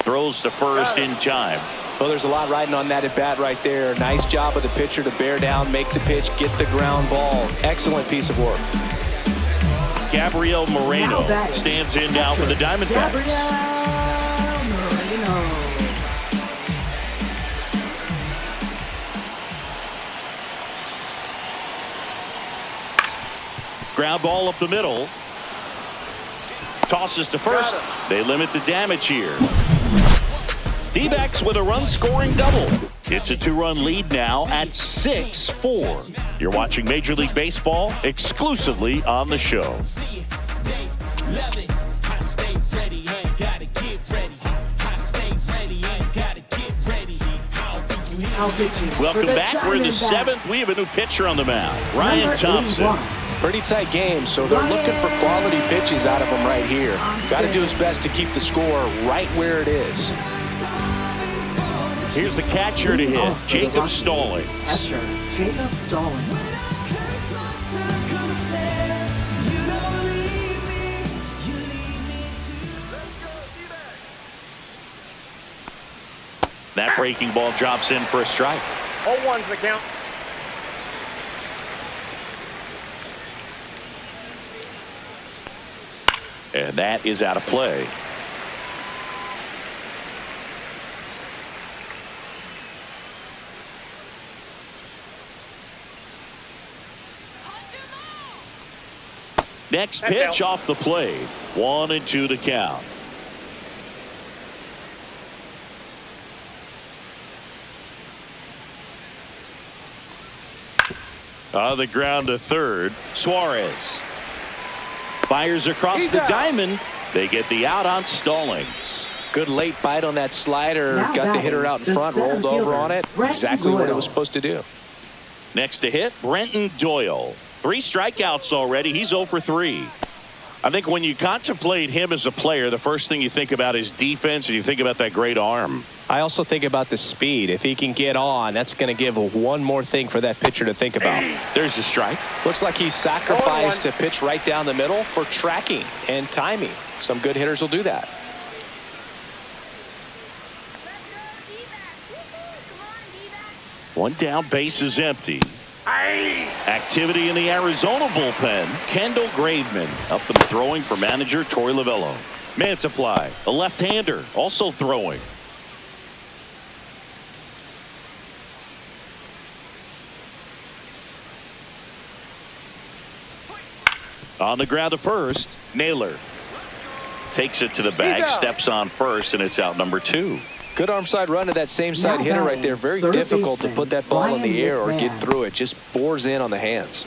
throws to first in time. Well, there's a lot riding on that at bat right there. Nice job of the pitcher to bear down, make the pitch, get the ground ball. Excellent piece of work. Gabriel Moreno stands in now for the Diamondbacks. Ground ball up the middle. Tosses to first. They limit the damage here. D-backs with a run-scoring double. It's a 2-run lead now at 6-4. You're watching Major League Baseball exclusively on the show. Welcome back. We're in the 7th. We have a new pitcher on the mound, Ryan Thompson. Pretty tight game, so they're looking for quality pitches out of him right here. Got to do his best to keep the score right where it is. Here's the catcher to hit, Jacob Stallings. Catcher, Jacob Stallings. That breaking ball drops in for a strike. 0-1's the count. And that is out of play. Next pitch off the plate. 1-2 to count. On the ground to third. Suarez fires across the diamond. They get the out on Stallings. Good late bite on that slider. Got the hitter out in front, rolled over on it. Exactly what it was supposed to do. Next to hit, Brenton Doyle. 3 strikeouts already. He's 0 for 3. I think when you contemplate him as a player, the first thing you think about is defense, and you think about that great arm. I also think about the speed. If he can get on, that's going to give one more thing for that pitcher to think about. There's the strike. Looks like he sacrificed to pitch right down the middle for tracking and timing. Some good hitters will do that. One down, base is empty. Activity in the Arizona bullpen. Kendall Graveman up and throwing for manager Torey Lovullo. Mantiply, a left-hander, also throwing. On the ground to first, Naylor takes it to the bag, steps on first, and it's out number 2. Good arm side run to that same side hitter right there. Very difficult to put that ball in the air or get through it. Just bores in on the hands.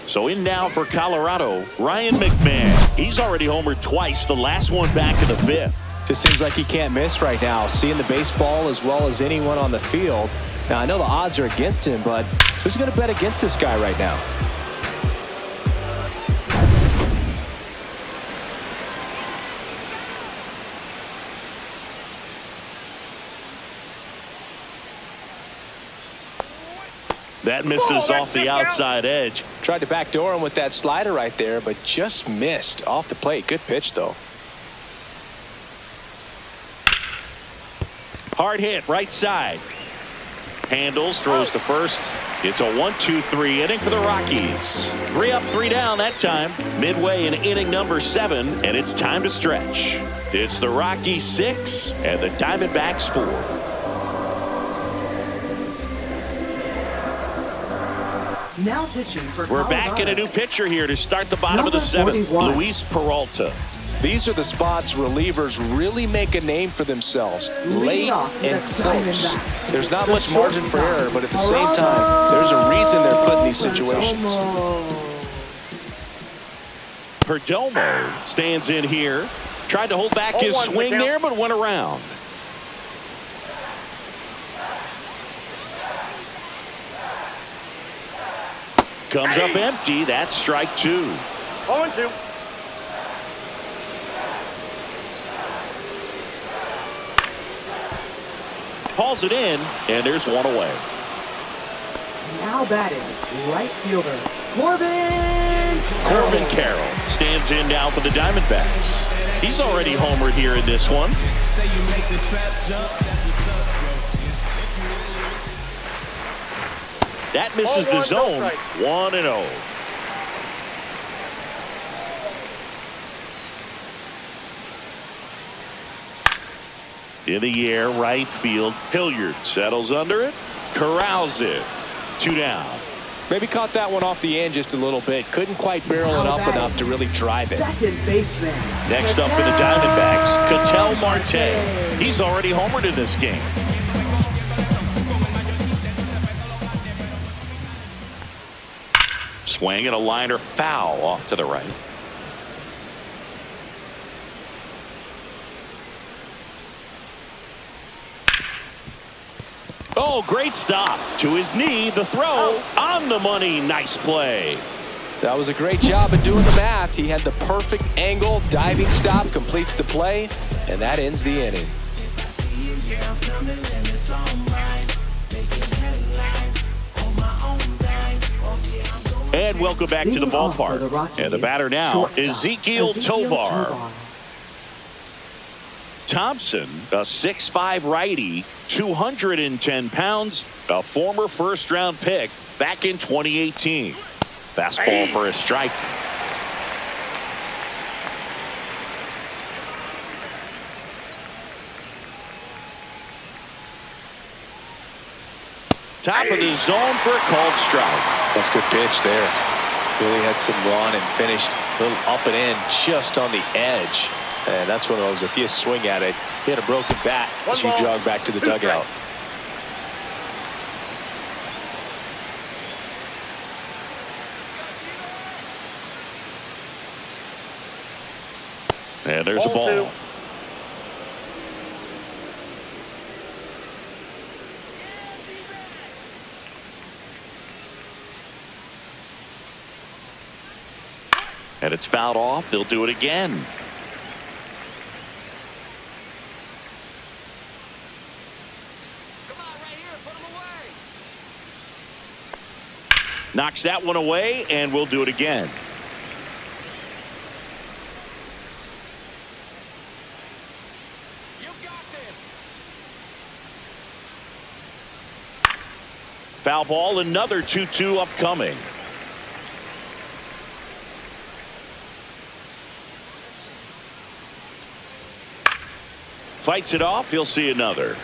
So in now for Colorado, Ryan McMahon. He's already homered twice, the last one back in the 5th. Just seems like he can't miss right now. Seeing the baseball as well as anyone on the field. Now, I know the odds are against him, but who's going to bet against this guy right now? That misses off the outside edge. Tried to backdoor him with that slider right there, but just missed off the plate. Good pitch, though. Hard hit, right side. Handles, throws to first. It's a 1-2-3 inning for the Rockies. 3 up, 3 down that time. Midway in inning number 7, and it's time to stretch. It's the Rockies 6 and the Diamondbacks 4. Now pitching for We're back in a new pitcher here to start the bottom of the 7th. Luis Peralta. These are the spots relievers really make a name for themselves. Late and close. There's not much margin for error, but at the same time, there's a reason they're put in these situations. Perdomo stands in here. Tried to hold back his swing there, but went around. comes up empty. That's strike 2. 0-2. Hauls it in, and there's one away. Now batting, right fielder, Corbin Carroll stands in now for the Diamondbacks. He's already homered here in this one. That misses the zone. 1-0. In the air, right field. Hilliard settles under it, corrals it. 2 down. Maybe caught that one off the end just a little bit. Couldn't quite barrel it up enough to really drive it. second baseman. Next up for the Diamondbacks, Ketel Marte. He's already homered in this game. Swing and a liner foul off to the right. Oh, great stop. To his knee, the throw on the money. Nice play. That was a great job of doing the math. He had the perfect angle, diving stop, completes the play, and that ends the inning. And welcome back to the ballpark. And the batter now, Ezekiel Tovar. Thompson, a 6'5" righty, 210 pounds, a former first-round pick back in 2018. Fastball for a strike. Top of the zone for a called strike. That's a good pitch there. Really had some run and finished a little up and in just on the edge. And that's one of those, if you swing at it, he had a broken bat as you jog back to the dugout. And there's a ball. And it's fouled off. They'll do it again. Knocks that one away, and we'll do it again. Foul ball, another 2-2 upcoming. Fights it off. He'll see another.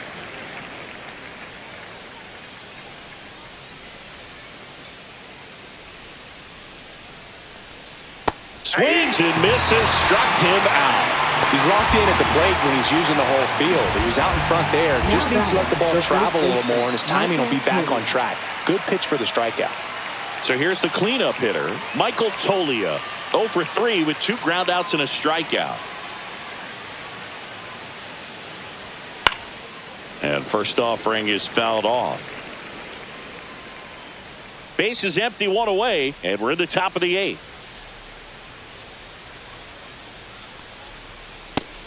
Swings and misses, struck him out. He's locked in at the plate when he's using the whole field. He was out in front there. Just needs to let the ball travel a little more, and his timing will be back on track. Good pitch for the strikeout. So here's the cleanup hitter, Michael Toglia. 0 for 3 with 2 groundouts and a strikeout. And first offering is fouled off. Base is empty, 1 away, and we're in the top of the 8th.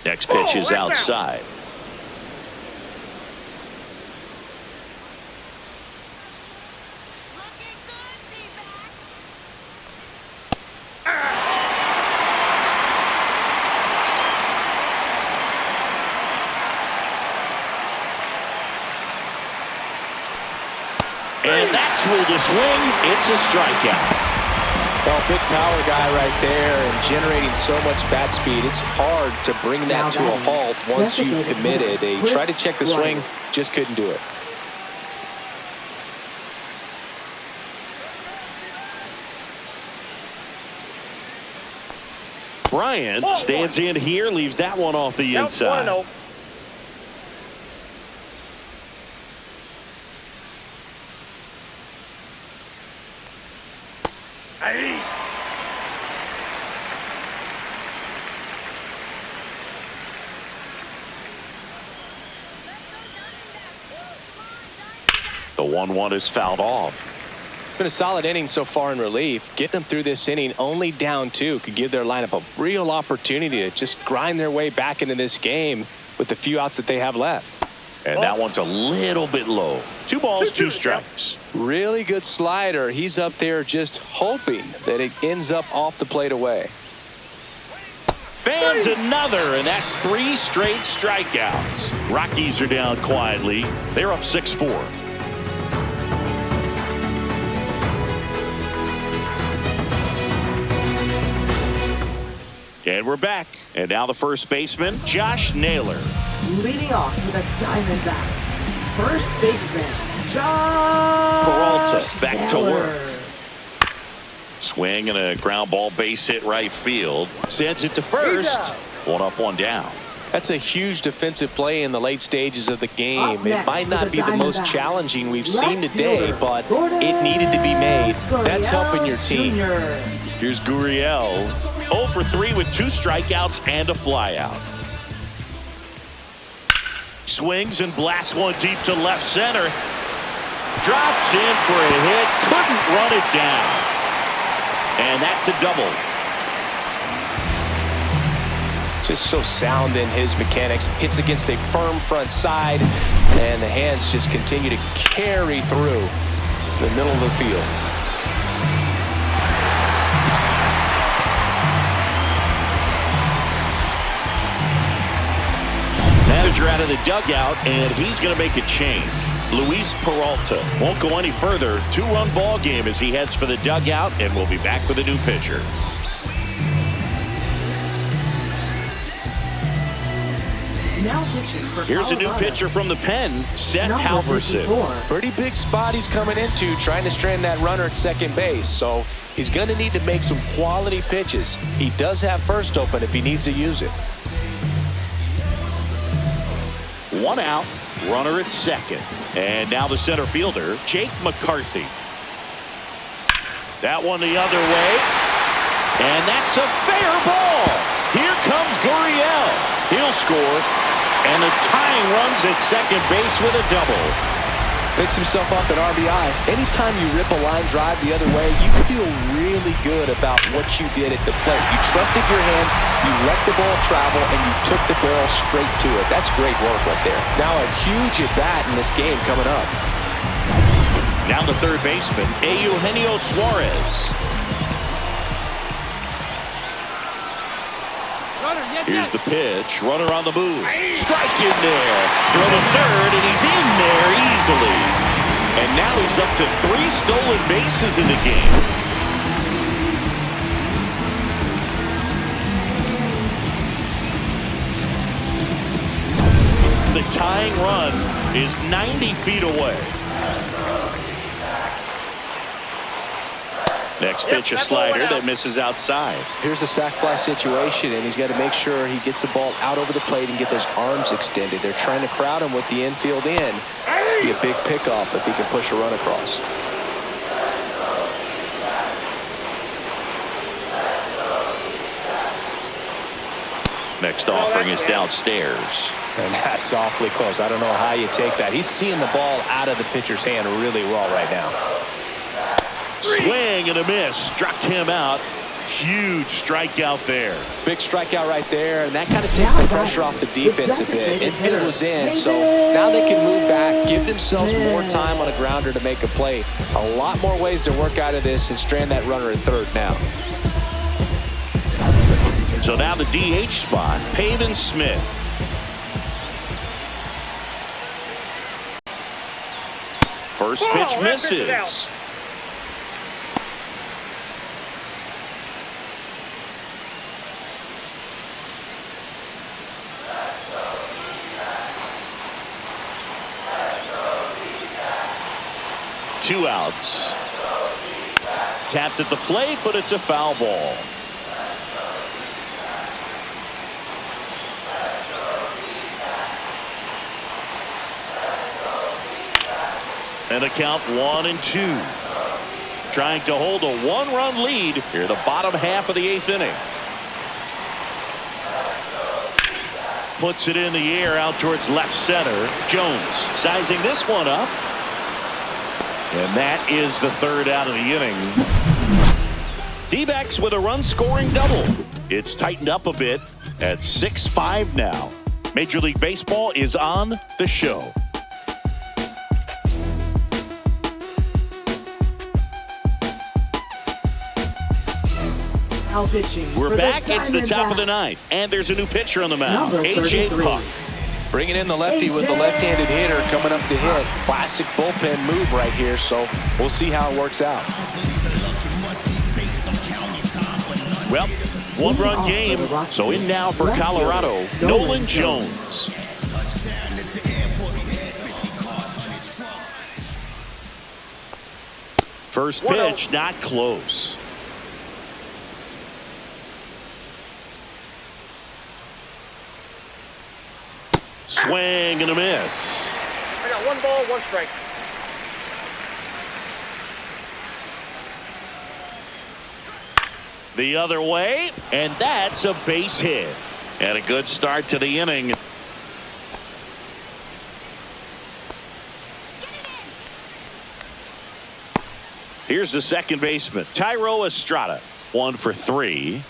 Next pitch is outside. And that's ruled a swing. It's a strikeout. Well, big power guy right there and generating so much bat speed. It's hard to bring that to a halt once you've committed. They tried to check the swing, just couldn't do it. Bryant stands in here, leaves that one off the inside. 1-0. The 1-1 is fouled off. Been a solid inning so far in relief. Getting them through this inning only down 2 could give their lineup a real opportunity to just grind their way back into this game with the few outs that they have left. And that one's a little bit low. 2 balls, 2 strikes. Really good slider. He's up there just hoping that it ends up off the plate away. Fans another, and that's 3 straight strikeouts. Rockies are down quietly. They're up 6-4. And we're back. And now the first baseman, Josh Naylor. Leading off with a Diamondback. First baseman, Josh Peralta back to Naylor. work. Swing and a ground ball base hit right field. Sends it to first. 1 up, 1 down. That's a huge defensive play in the late stages of the game. Up It next might not for be the the most Diamondbacks, challenging we've left seen today, fielder, but it needed to be made. That's helping your team. Jr. Here's Gurriel. 0 for 3 with 2 strikeouts and a flyout. Swings and blasts one deep to left center. Drops in for a hit. Couldn't run it down. And that's a double. Just so sound in his mechanics. Hits against a firm front side, and the hands just continue to carry through the middle of the field. Manager out of the dugout, and he's going to make a change. Luis Peralta won't go any further. 2-run ball game as he heads for the dugout, and we'll be back with a new pitcher. Now pitching for Here's a new Colorado. pitcher from the pen, Seth Number Halverson. 54. Pretty big spot he's coming into, trying to strand that runner at second base. So he's going to need to make some quality pitches. He does have first open if he needs to use it. 1 out, runner at second. And now the center fielder, Jake McCarthy. That one the other way. And that's a fair ball. Here comes Gurriel. He'll score. And the tying runs at second base with a double. Picks himself up at RBI. Anytime you rip a line drive the other way, you feel really good about what you did at the plate. You trusted your hands, you let the ball travel, and you took the barrel straight to it. That's great work right there. Now a huge at-bat in this game coming up. Now the third baseman, Eugenio Suarez. Here's the pitch. Runner on the move. Strike in there. Throw to third, and he's in there easily. And now he's up to 3 stolen bases in the game. The tying run is 90 feet away. Next pitch, a slider that misses outside. Here's a sac fly situation, and he's got to make sure he gets the ball out over the plate and get those arms extended. They're trying to crowd him with the infield in. Be a big pickoff if he can push a run across. Next offering is downstairs. And that's awfully close. I don't know how you take that. He's seeing the ball out of the pitcher's hand really well right now. Swing and a miss. Struck him out. Huge strikeout there. Big strikeout right there, and that kind of takes the pressure off the defense a bit. Infield was in, so now they can move back, give themselves more time on a grounder to make a play. A lot more ways to work out of this and strand that runner at third now. So now the DH spot, Pavin Smith. First pitch misses. Two outs. Tapped at the plate, but it's a foul ball. And a count 1-2. Trying to hold a 1-run lead here, the bottom half of the 8th inning. Puts it in the air out towards left center. Jones sizing this one up. And that is the third out of the inning. D-backs with a run-scoring double. It's tightened up a bit at 6-5 now. Major League Baseball is on the show. Now pitching. We're back. It's the top of the ninth. And there's a new pitcher on the mound. Number A.J. 33. Puck. Bringing in the lefty with the left-handed hitter coming up to hit. Classic bullpen move right here, so we'll see how it works out. Well, one-run game. So in now for Colorado, Nolan Jones. First pitch, not close. Swing and a miss. I got 1 ball, 1 strike. The other way, and that's a base hit. And a good start to the inning. Here's the second baseman, Thairo Estrada. 1 for 3.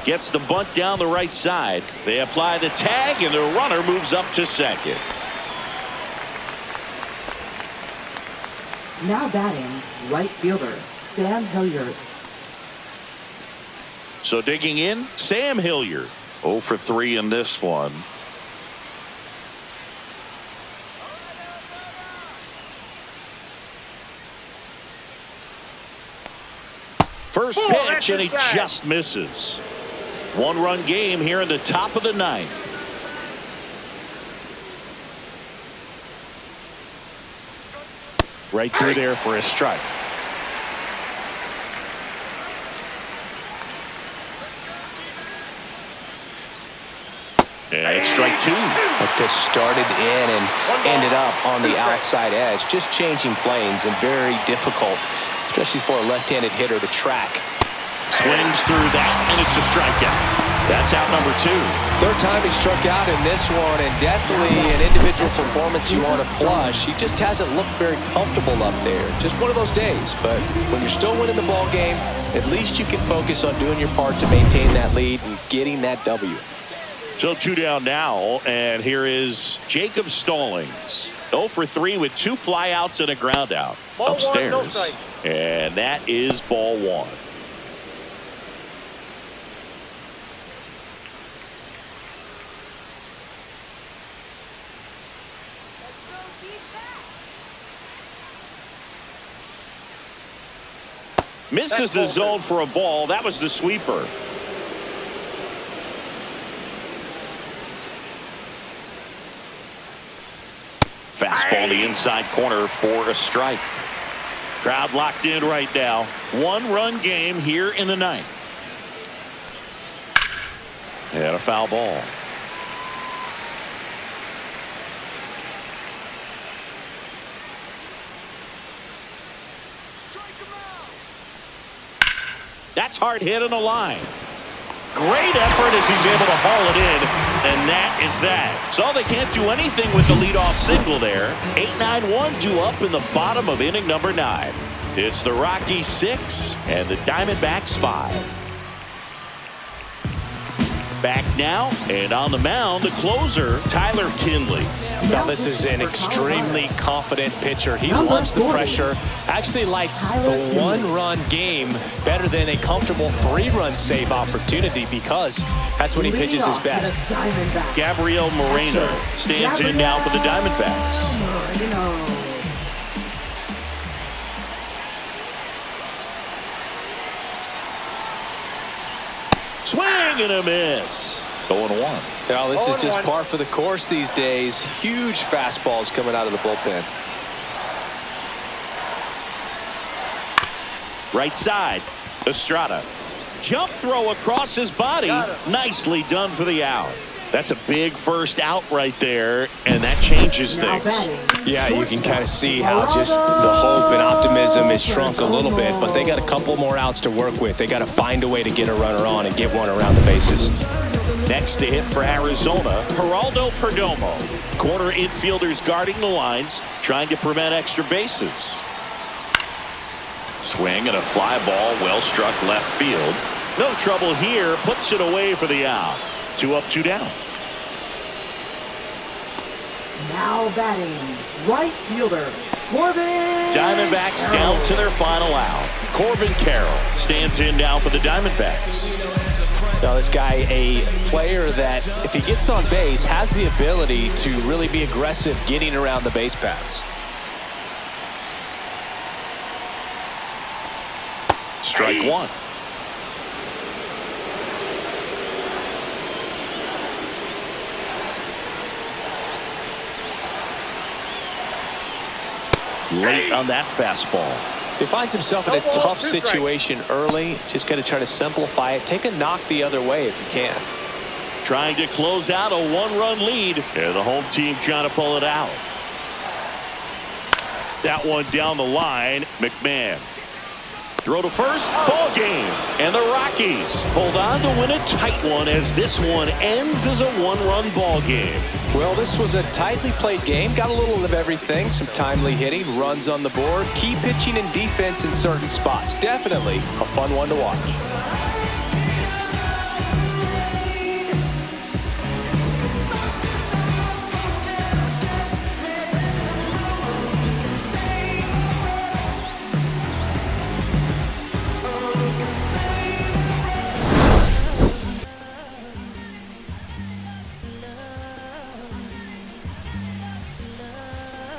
Gets the bunt down the right side. They apply the tag, and the runner moves up to second. Now batting, right fielder, Sam Hilliard. So digging in, Sam Hilliard. 0 for 3 in this one. First pitch, and he just misses. 1-run game here in the top of the ninth. Right through there for a strike. And it's strike 2. That pitch started in and ended up on the outside edge. Just changing planes and very difficult, especially for a left-handed hitter to track. Swings through that, and it's a strikeout. That's out number 2. Third time he struck out in this one, and definitely an individual performance you want to flush. He just hasn't looked very comfortable up there. Just one of those days. But when you're still winning the ball game, at least you can focus on doing your part to maintain that lead and getting that W. So 2 down now, and here is Jacob Stallings. 0 for 3 with 2 flyouts and a ground out. Ball upstairs. 1, no strike. And that is ball 1. Misses the zone for a ball. That was the sweeper. Fastball the inside corner for a strike. Crowd locked in right now. 1-run game here in the ninth. And a foul ball. That's hard hit on the line. Great effort as he's able to haul it in, and that is that. So they can't do anything with the leadoff single there. 8-9-1 due up in the bottom of inning number 9. It's the Rockies 6 and the Diamondbacks 5. Back now, and on the mound, the closer, Tyler Kinley. Now this is an extremely confident pitcher. He loves the pressure. Actually likes the 1-run game better than a comfortable 3-run save opportunity because that's when he pitches his best. Gabriel Moreno stands in now for the Diamondbacks. Swing and a miss. 0-1. Now this is just par for the course these days. Huge fastballs coming out of the bullpen. Right side, Estrada. Jump throw across his body. Nicely done for the out. That's a big first out right there, and that changes things. Yeah, you can kind of see how just the hope and optimism is shrunk a little bit, but they got a couple more outs to work with. They got to find a way to get a runner on and get one around the bases. Next to hit for Arizona, Geraldo Perdomo. Corner infielders guarding the lines, trying to prevent extra bases. Swing and a fly ball, well struck left field. No trouble here, puts it away for the out. 2 up, 2 down. Now batting, right fielder, Corbin. Diamondbacks down to their final out. Corbin Carroll stands in now for the Diamondbacks. Now this guy, a player that if he gets on base has the ability to really be aggressive getting around the base paths. Strike one. Late on that fastball. He finds himself in a tough situation early. Just got to try to simplify it. Take a knock the other way if you can. Trying to close out a 1-run lead. And the home team trying to pull it out. That one down the line. McMahon. Throw to first. Ball game. And the Rockies hold on to win a tight one as this one ends as a 1-run ball game. Well, this was a tightly played game. Got a little of everything. Some timely hitting, runs on the board, key pitching and defense in certain spots. Definitely a fun one to watch.